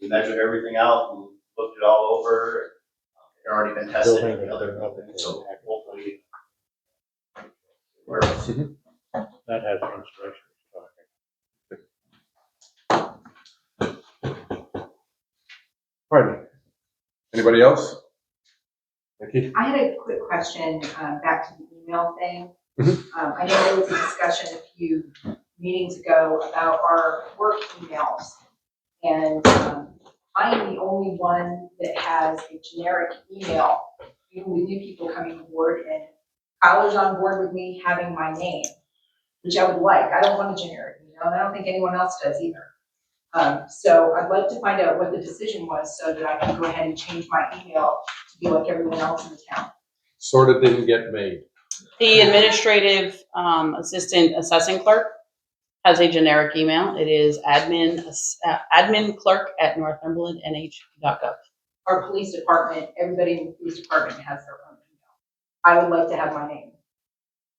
We measured everything out and looked it all over. It's already been tested in the other buildings, so hopefully. That has insulation. Pardon. Anybody else? Nikki? I had a quick question, back to the email thing. Mhm. I know there was a discussion a few meetings ago about our work emails. And, I am the only one that has a generic email, even with new people coming on board, and Kyler's on board with me having my name, which I would like. I don't want a generic email, and I don't think anyone else does either. So I'd like to find out what the decision was so that I can go ahead and change my email to be like everyone else in the town. Sort of didn't get made. The administrative assistant assessing clerk has a generic email. It is adminclerk@northumberlandnh.gov. Our police department, everybody in the police department has their own email. I would like to have my name.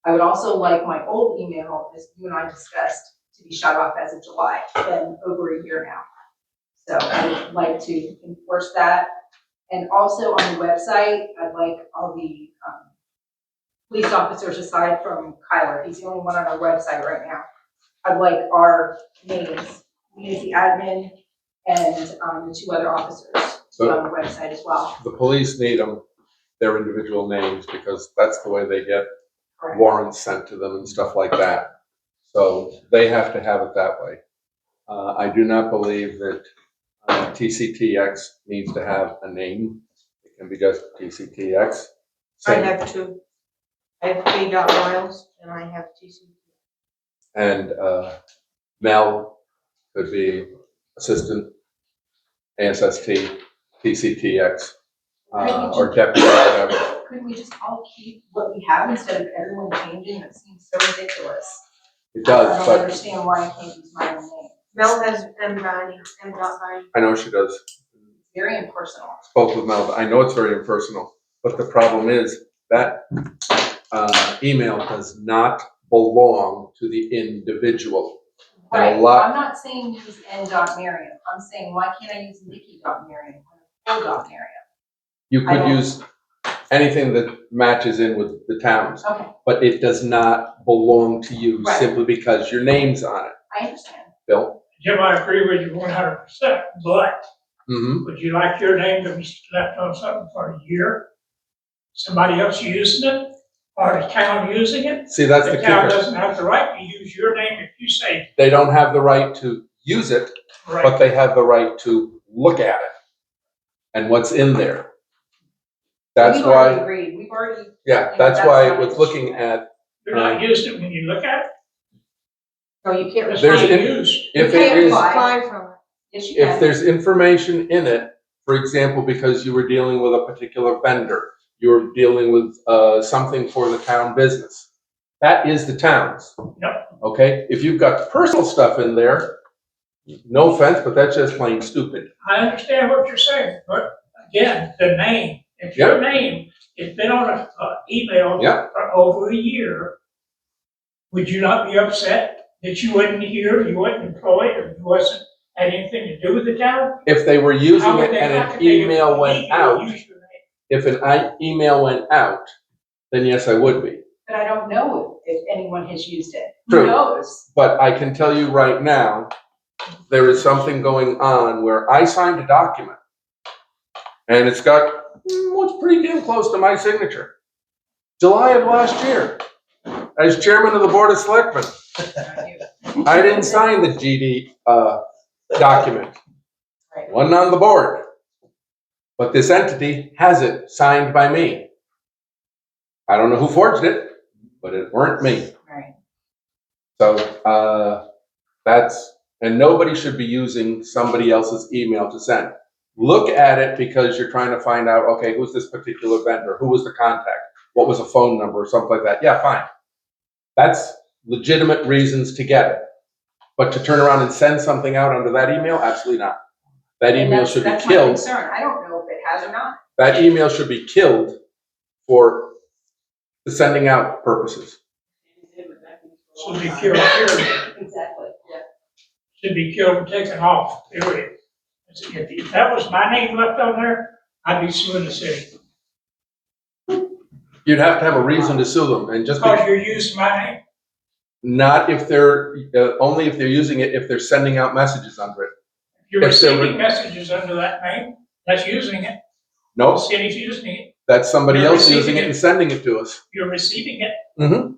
I would also like my old email, as you and I discussed, to be shut off as of July, been over a year now. So I would like to enforce that. And also on the website, I'd like all the police officers aside from Kyler, he's the only one on our website right now. I'd like our names, me as the admin and the two other officers to be on the website as well. The police need them their individual names, because that's the way they get Correct. warrants sent to them and stuff like that. So they have to have it that way. I do not believe that TCTX needs to have a name. It can be just TCTX. I Same. have two. I have K.Miles and I have TC. And Mel could be assistant, ASST, TCTX, or deputy, whatever. Couldn't we just all keep what we have instead of everyone changing? It seems so ridiculous. It does, I but don't understand why I can't use my own name. Mel has M. Bonnie, M. Bonnie. I know she does. Very impersonal. Spoke with Mel. I know it's very impersonal, but the problem is that email does not belong to the individual. And Right, a lot, I'm not saying use n.marion. I'm saying, why can't I use Nikki.marion or Nicole.marion? you I could don't- use anything that matches in with the towns, Okay, but it does not belong to you Right. simply because your name's on it. I understand. Bill? Jim, I agree with you 100%, but Mm-hmm. would you like your name to be left on something for a year? Somebody else using it, or the town using it? See, that's the The town kicker. doesn't have the right to use your name if you say, They don't have the right to use it, but right, they have the right to look at it and what's in there. That's We've already why, agreed, we've already. yeah, you know, that's why not with an looking issue. at, you're not using it when you look at it, No, you can't. it's There's not an- used. if You it can't is, apply. Apply from it. Yes, you if can. there's information in it, for example, because you were dealing with a particular vendor, you were dealing with something for the town business, that is the town's. Yep. Okay, if you've got personal stuff in there, no offense, but that's just plain stupid. I understand what you're saying, but again, the name, if your name has been on an email Yep. for over a year, would you not be upset that you wasn't here, you wasn't employed, or you wasn't had anything to do with the town? If they were using How would it they and not an if they email went legally out, use your name? if an email went out, then yes, I would be. But I don't know if anyone has used it. True. Who knows? But I can tell you right now, there is something going on where I signed a document and it's got, what's pretty damn close to my signature. July of last year, as chairman of the Board of Selectmen. I didn't sign the GD document. Right. Wasn't on the board. But this entity has it signed by me. I don't know who forged it, but it weren't me. Right. So and nobody should be using somebody else's email to send. Look at it because you're trying to find out, okay, who's this particular vendor? Who was the contact? What was a phone number or something like that? Yeah, fine. That's legitimate reasons to get it. But to turn around and send something out under that email, absolutely not. That And email that's- should be That's my killed. concern. I don't know if it has or not. That email should be killed for the sending out purposes. Should be killed, period. Exactly, yeah. Should be killed and taken off, period. If that was my name left on there, I'd be suing the city, You'd have to have a reason to sue them, and just because you're using my name. not if they're only if they're using it if they're sending out messages under it. If you're If they're receiving messages under that name, that's using it, the No, city's using it, that's somebody You're else using receiving it it. and sending it to us. you're receiving it, Mm-hmm.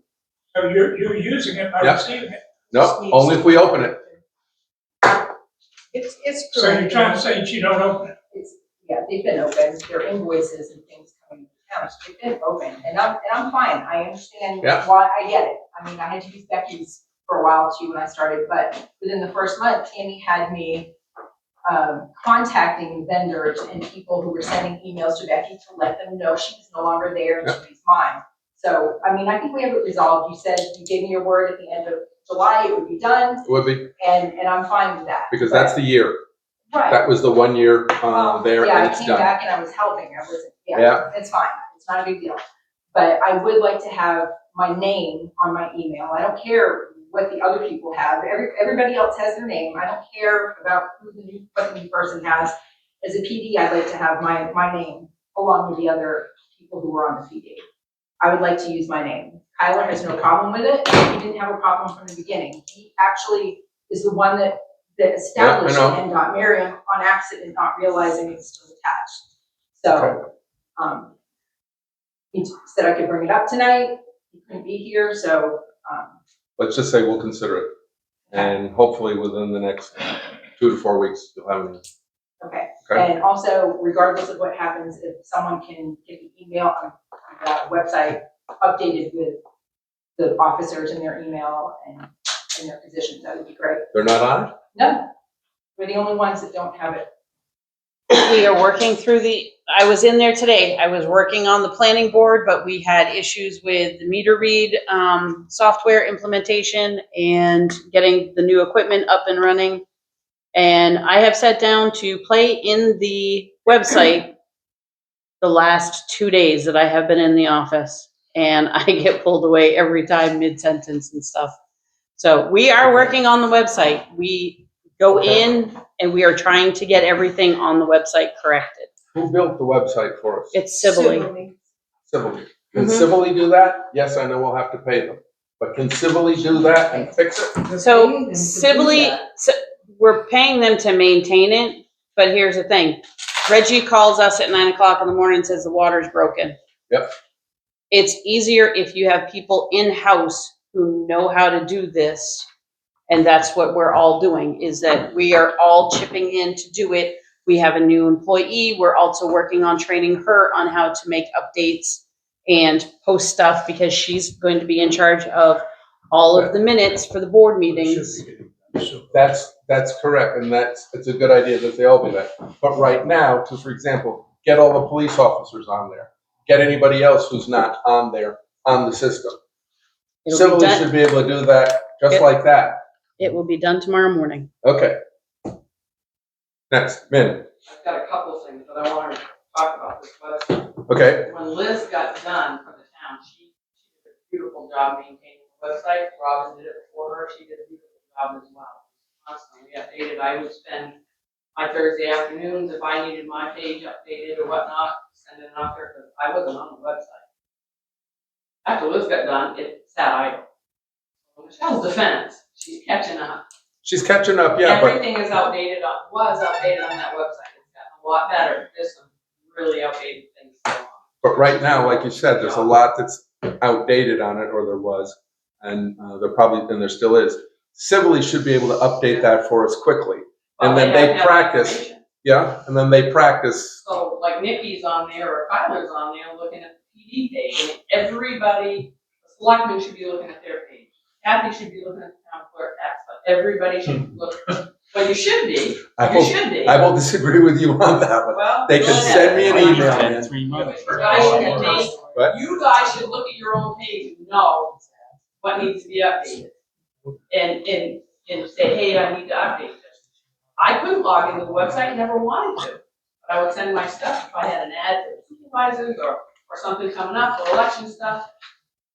so you're using it by Yeah. receiving it. No, only if we open it. It's So you're correct. trying to say that you don't open it. Yeah, they've been open, their invoices and things coming to town, so they've been open, and I'm fine, I understand Yeah. why, I get it. I mean, I had to use Becky's for a while too when I started, but within the first month, Tammy had me contacting vendors and people who were sending emails to Becky to let them know she was no longer there and she's mine. So, I mean, I think we have it resolved. You said you gave me your word at the end of July, it would be done, It would be, and I'm fine with that. because that's the year. Right. That was the 1 year there, Yeah, and I it's came done. back and I was helping, I wasn't, Yeah. yeah, it's fine, it's not a big deal. But I would like to have my name on my email, I don't care what the other people have, everybody else has their name, I don't care about what the new person has. As a PD, I'd like to have my name along with the other people who were on the PD. I would like to use my name. Kyler has no problem with it, he didn't have a problem from the beginning, he actually is the one that established know. n.marion on accident, not realizing it's still attached. So, He said I could bring it up tonight, he couldn't be here, so, Let's just say we'll consider it. And hopefully within the next 2 to 4 weeks, you'll have it. okay. Okay. And also, regardless of what happens, if someone can get the email on the website updated with the officers and their email and their positions, that would be great. They're not on it? No, we're the only ones that don't have it. We are working through I was in there today. I was working on the planning board, but we had issues with the meter read software implementation and getting the new equipment up and running. And I have sat down to play in the website the last 2 days that I have been in the office. And I get pulled away every time mid-sentence and stuff. So we are working on the website. We go in and we are trying to get everything on the website corrected. Who built the website for us? It's Sibley. Civilly. Can Civilly do that? Yes, I know we'll have to pay them. But can Civilly do that and fix it? So Sibley, we're paying them to maintain it, but here's the thing. Reggie calls us at 9 o'clock in the morning and says the water's broken. Yep. It's easier if you have people in-house who know how to do this. And that's what we're all doing, is that we are all chipping in to do it. We have a new employee. We're also working on training her on how to make updates and post stuff, because she's going to be in charge of all of the minutes for the board meetings. That's correct, and it's a good idea that they all do that. But right now, to, for example, get all the police officers on there. Get anybody else who's not on there, on the system. Civilly should be able to do that just like that. It will be done tomorrow morning. Okay. Next, Min. I've got a couple of things that I want to talk about this website. Okay. When Liz got done for the town, she did a beautiful job maintaining the website. Robin did it for her. She did a beautiful job as well. Constantly updated. I would spend my Thursday afternoons, if I needed my page updated or whatnot, sending it out there, because I wasn't on the website. After Liz got done, it sat idle. Michelle's defense, she's catching up. She's catching up, yeah. Everything is outdated was updated on that website. It's gotten a lot better. There's some really outdated things still on. But right now, like you said, there's a lot that's outdated on it, or there was, and there still is. Civilly should be able to update that for us quickly, and then they practice. Yeah, and then they practice. So like Nikki's on there or Kyler's on there looking at the PD page, and everybody, the selectmen should be looking at their page. Kathy should be looking at the town clerk tax, but everybody should look. Well, you should be. I will disagree with you on that one. Well, they can send me an email. You guys should look at your own page and know what needs to be updated. And say, hey, I need to update this. I couldn't log into the website, never wanted to. But I would send my stuff if I had an ad for supervisors or something coming up, or election stuff.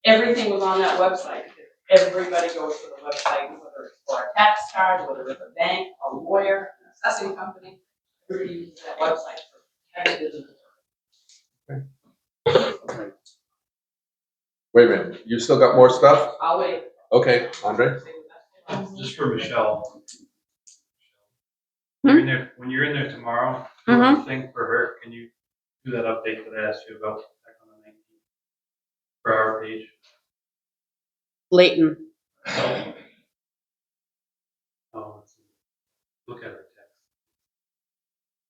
Everything was on that website. Everybody goes to the website, whether it's for a tax card, whether it's a bank, a lawyer, an assessing company. Everybody uses that website for taxes and. Wait a minute, you still got more stuff? I'll wait. Okay, Andre? Just for Michelle. When you're in there tomorrow, the thing for her, can you do that update that I asked you about back on the 19th for our page? Leighton. Oh, let's see. Look at her text.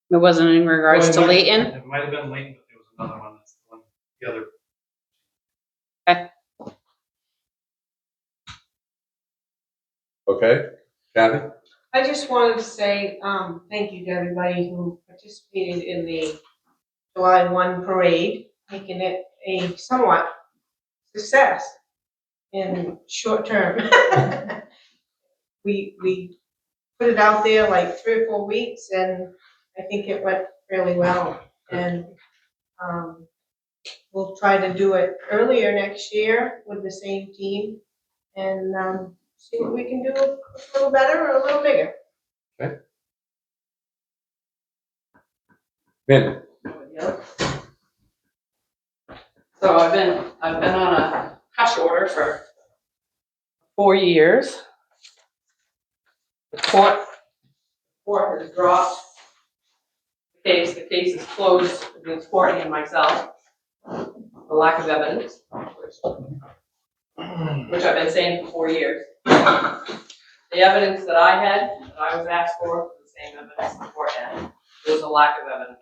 It wasn't in regards to Leighton? It might have been Leighton, but there was another one that's the one, the other. Okay. Okay, Kathy? I just wanted to say, thank you to everybody who participated in the July 1 parade, making it a somewhat success in short term. We put it out there like 3 or 4 weeks, and I think it went really well. And we'll try to do it earlier next year with the same team, and see what we can do a little better or a little bigger. Okay. Min. So I've been on a hush order for 4 years. The court has dropped the case is closed against Courtney and myself. So the lack of evidence, which I've been saying for 4 years. The evidence that I had, that I was asked for, was the same evidence the court had. There was a lack of evidence.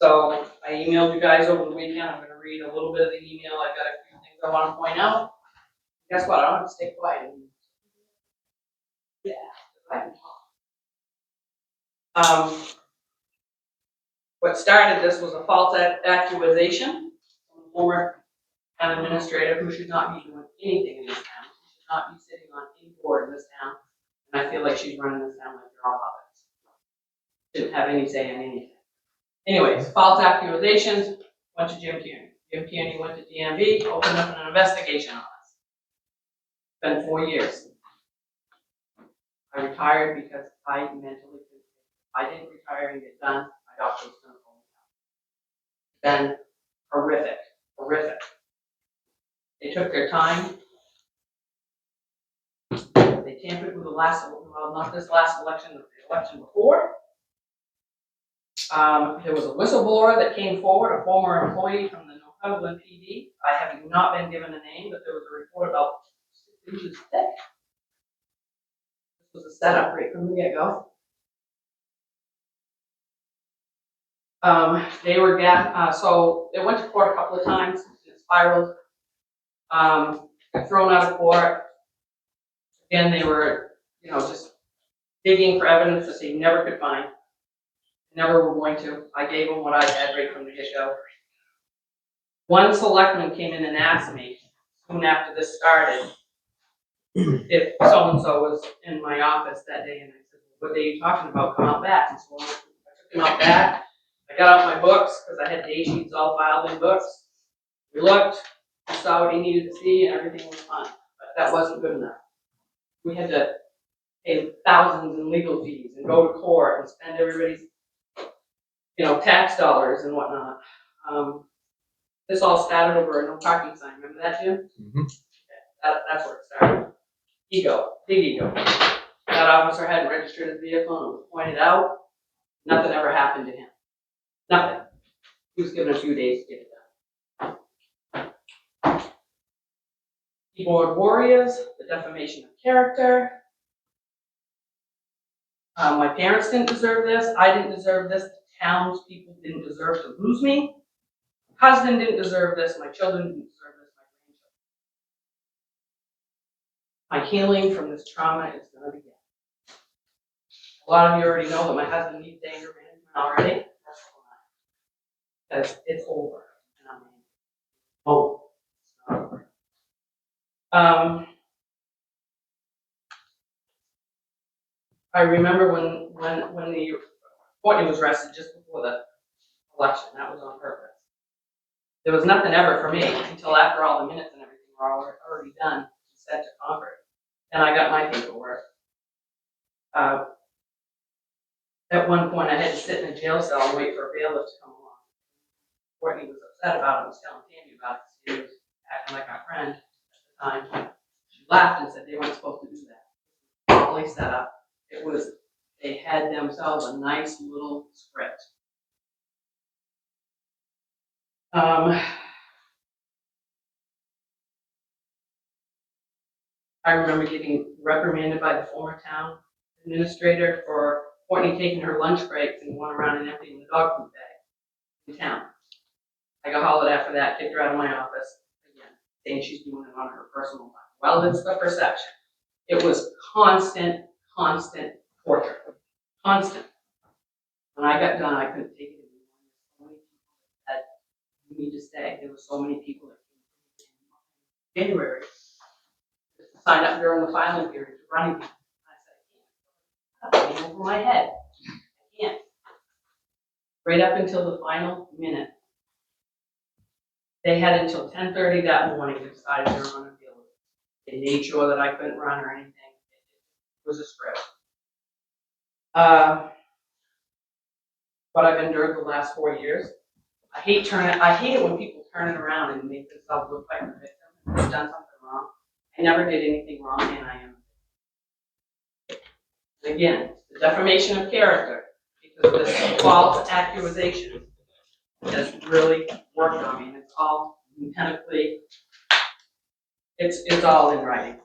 So I emailed you guys over the weekend. I'm gonna read a little bit of the email. I've got a few things I wanna point out. Guess what? I don't have to stay quiet anymore. Yeah, I can talk. What started this was a false accusation from a former town administrator who should not be doing anything in this town. She should not be sitting on any board in this town. And I feel like she's running this town like they're all puppets. Didn't have any say in anything. Anyways, false accusations, went to Jim Kearney. Jim Kearney went to DMV, opened up an investigation on us. Been 4 years. I retired because I mentally couldn't. If I didn't retire and get done, my doctor was gonna pull me out. Been horrific, horrific. They took their time. They tampered with the last, well, not this last election, but the election before. There was a whistleblower that came forward, a former employee from the Northumberland PD. I have not been given a name, but there was a report about 6 inches thick. This was a setup right from the get-go. They were so they went to court a couple of times. It spiraled. Got thrown out of court. Again, they were, just digging for evidence that they never could find. Never were going to. I gave them what I had right from the get-go. One selectman came in and asked me soon after this started if so-and-so was in my office that day, and I said, "What day are you talking about? Come out back." And so I took him out back. I got out my books because I had day sheets all filed in books. We looked, we saw what he needed to see, and everything was fine. But that wasn't good enough. We had to pay thousands in legal fees and go to court and spend everybody's, tax dollars and whatnot. This all started over a no parking sign. Remember that, Jim? Mm-hmm. That's where it started. Ego, big ego. That officer hadn't registered his vehicle and it was pointed out. Nothing ever happened to him. Nothing. He was given a few days to get it done. Keyboard warriors, the defamation of character. My parents didn't deserve this. I didn't deserve this. The townspeople didn't deserve to lose me. Husband didn't deserve this. My children didn't deserve this. My grandchildren. My healing from this trauma is going to begin. A lot of you already know that my husband needs anger management already. That's fine. Because it's over. And I'm angry. Oh, it's not over. I remember when the Courtney was arrested just before the election. That was on purpose. There was nothing ever for me until after all the minutes and everything were already done and sent to Concord. Then I got my paperwork. At one point, I had to sit in a jail cell and wait for a bailiff to come along. Courtney was upset about it. I was telling Tammy about it. She was acting like our friend at the time. She laughed and said they weren't supposed to do that. All they set up. They had themselves a nice little script. I remember getting reprimanded by the former town administrator for Courtney taking her lunch breaks and going around and emptying the dog food bag in town. I got hollered after that, kicked her out of my office again, saying she's doing it on her personal time. Well, it's the perception. It was constant torture. Constant. When I got done, I couldn't take it anymore. So many people that you need to stay. There were so many people that came in January to sign up during the filing period to running people. I said, I can't. I'm over my head. I can't. Right up until the final minute. They had until 10:30 that morning to decide they were going to deal with it. They made sure that I couldn't run or anything. It was a script. What I've endured the last 4 years. I hate it when people turn it around and make themselves look like a victim and they've done something wrong. I never did anything wrong, and I am. And again, the defamation of character because of this false accusation. has really worked on me, and it's all mechanically, it's all in writing.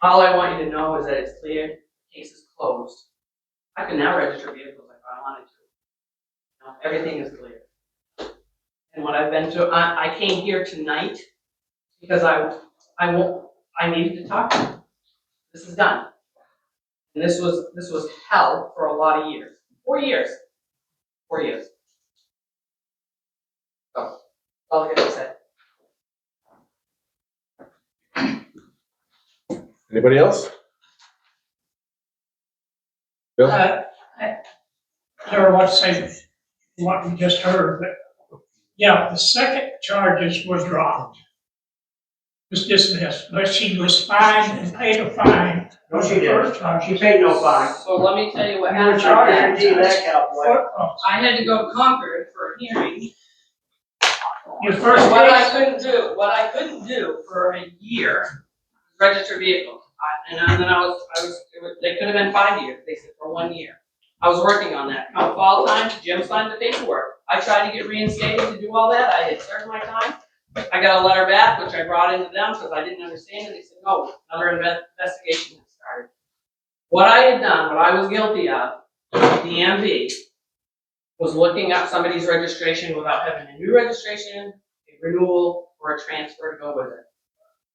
All I want you to know is that it's clear, case is closed. I can now register vehicles if I wanted to. You know, everything is clear. And what I've been through, I came here tonight because I needed to talk to you. This is done. And this was hell for a lot of years. 4 years. 4 years. So, all I gotta say. Anybody else? Bill? I don't want to say what we just heard, but yeah, the second charges were dropped. Was dismissed, but she was fined and paid a fine. No, she didn't. She paid no fine. So let me tell you what You were happened. charged with that cowboy. I had to go to Concord for a hearing. Your first What I case, couldn't do for a year, register vehicles. And then they could have been 5 years, they said for 1 year. I was working on that. Come fall time, Jim signed the paperwork. I tried to get reinstated to do all that. I had served my time. I got a letter back, which I brought into them because I didn't understand it. They said, no, another investigation has started. What I had done, what I was guilty of, DMV, was looking up somebody's registration without having a new registration, a renewal, or a transfer to go with it.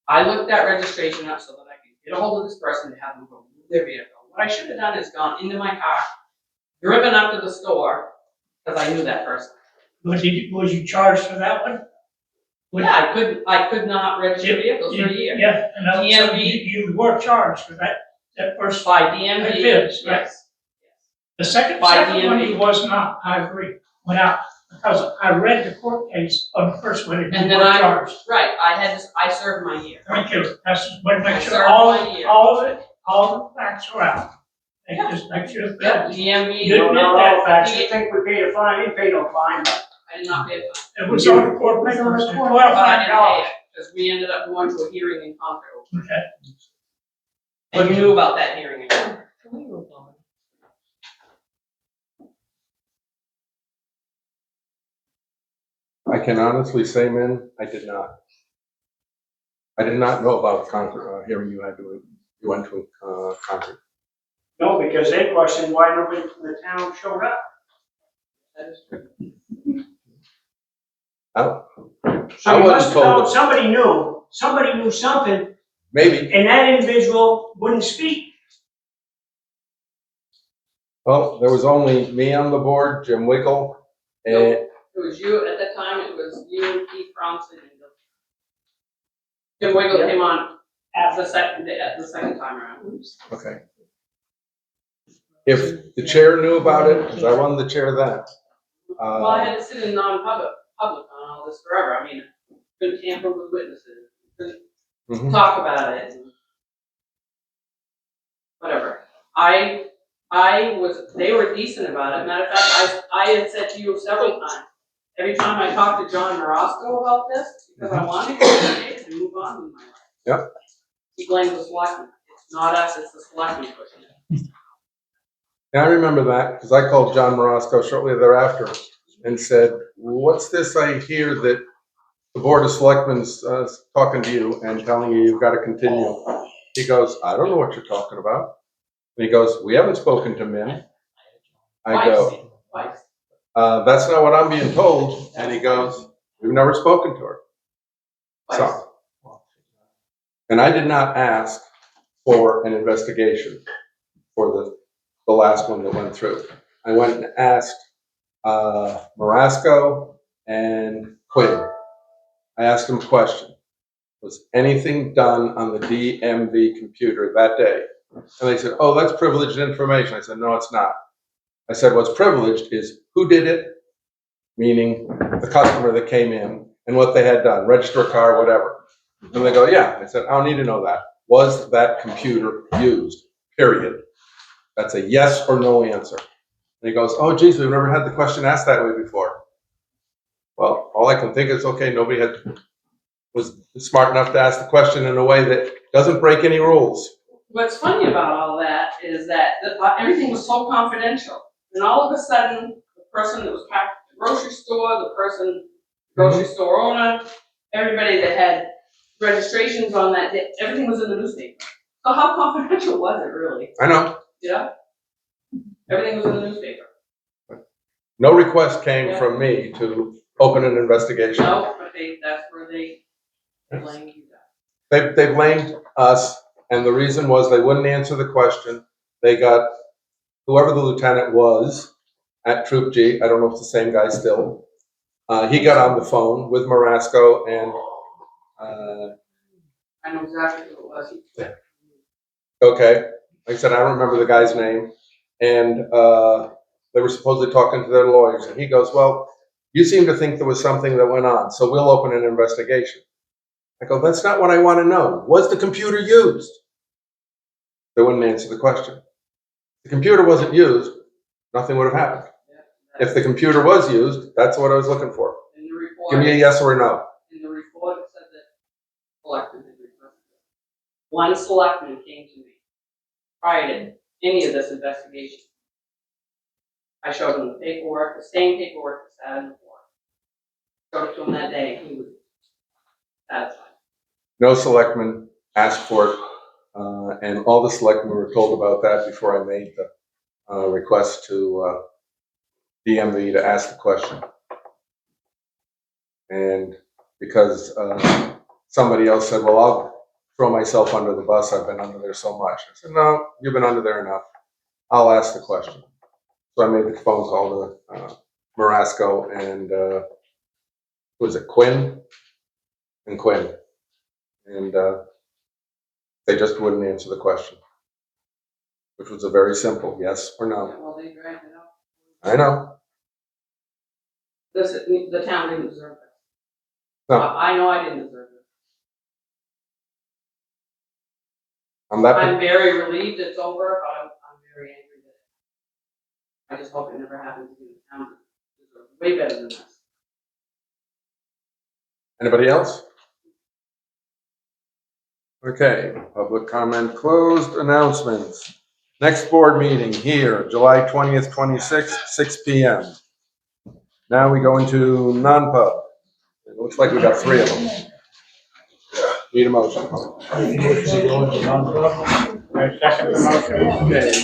I looked that registration up so that I could get a hold of this person to have them go move their vehicle. What I should have done is gone into my car, driven up to the store, because I knew that person. was you charged for that one? Yeah, I could not register vehicles for a year. Yeah, and so DMV. you were charged for that first. By DMV. It is, right? Yes. The second By one DMV. he was not, I agree, went out, because I read the court case on the first one, and And you then were I charged. I served my year. Thank you, that's just want to make I sure served all my year. the facts are out. And just make sure. Yep, DMV. You admit Not that, all facts. You think we paid a fine? We paid no fine, but. I did not pay a fine. it was on the court record, But I didn't pay it, because we ended up going to a hearing in Concord. Okay. And you knew about that hearing. I can honestly say, man, I did not. I did not know about Concord, hearing you went to Concord. No, because they questioned why nobody from the town showed up. That is true. I So you wasn't must have told known, that- somebody knew something, Maybe. and that individual wouldn't speak. Well, there was only me on the board, Jim Wiggle, and It was you, at the time, it was you, Keith Bronson, and Jim Wiggle came on at the second time around. okay. If the chair knew about it, because I wasn't the chair then. Well, I had to sit in non-public on all this forever. I mean, couldn't tamper with witnesses, couldn't Mhm. talk about it. And whatever. They were decent about it. Matter of fact, I had said to you several times, every time I talked to John Marosco about this, because I wanted to get it and move on with my life. Yep. He blames the selectmen. It's not us, it's the selectmen pushing it. And I remember that, because I called John Marosco shortly thereafter and said, what's this I hear that the Board of Selectmen's talking to you and telling you you've got to continue? He goes, I don't know what you're talking about. And he goes, we haven't spoken to Min. I go, Twice. that's not what I'm being told. And he goes, we've never spoken to her. So, and I did not ask for an investigation for the last one that went through. I went and asked Marasco and Quinn. I asked them a question. Was anything done on the DMV computer that day? And they said, oh, that's privileged information. I said, no, it's not. I said, what's privileged is who did it, meaning the customer that came in, and what they had done, register a car, whatever. And they go, yeah. I said, I don't need to know that. Was that computer used? Period. That's a yes or no answer. And he goes, oh, geez, we've never had the question asked that way before. Well, all I can think is, okay, nobody was smart enough to ask the question in a way that doesn't break any rules. what's funny about all that is that everything was so confidential. And all of a sudden, the person that was packed at the grocery store, the grocery store owner, everybody that had registrations on that, everything was in the newspaper. So how confidential was it really? I know. Yeah? Everything was in the newspaper. No request came from me to open an investigation. No, but that's where they blame you guys. They blamed us, and the reason was they wouldn't answer the question. They got whoever the lieutenant was at Troop G, I don't know if it's the same guy still, he got on the phone with Marasco and, I know exactly who it was. okay, like I said, I don't remember the guy's name, and they were supposedly talking to their lawyers, and he goes, well, you seem to think there was something that went on, so we'll open an investigation. I go, that's not what I want to know. Was the computer used? They wouldn't answer the question. If the computer wasn't used, nothing would have happened. If the computer was used, that's what I was looking for. In the report, Give me a yes or a no. in the report, it said that selectmen had requested it. One selectman came to me prior to any of this investigation. I showed him the paperwork, the same paperwork that's had in the report. Showed it to him that day, and he was satisfied. No selectman asked for it, and all the selectmen were told about that before I made the request to DMV to ask the question. And because somebody else said, well, I'll throw myself under the bus, I've been under there so much. I said, no, you've been under there enough. I'll ask the question. So I made the phone call to Marasco and, who was it, Quinn? And Quinn. And they just wouldn't answer the question, which was a very simple yes or no. Well, they dragged it up. I know. The town didn't deserve it. No. I know I didn't deserve it. I'm I'm very relieved it's over, but I'm very angry that I just hope it never happens again. The town deserves way better than this. Anybody else? Okay, public comment closed. Announcements. Next board meeting here, July 20th, 26th, 6 p.m. Now we go into non-pub. It looks like we got 3 of them. Need a motion. I second the motion. Okay.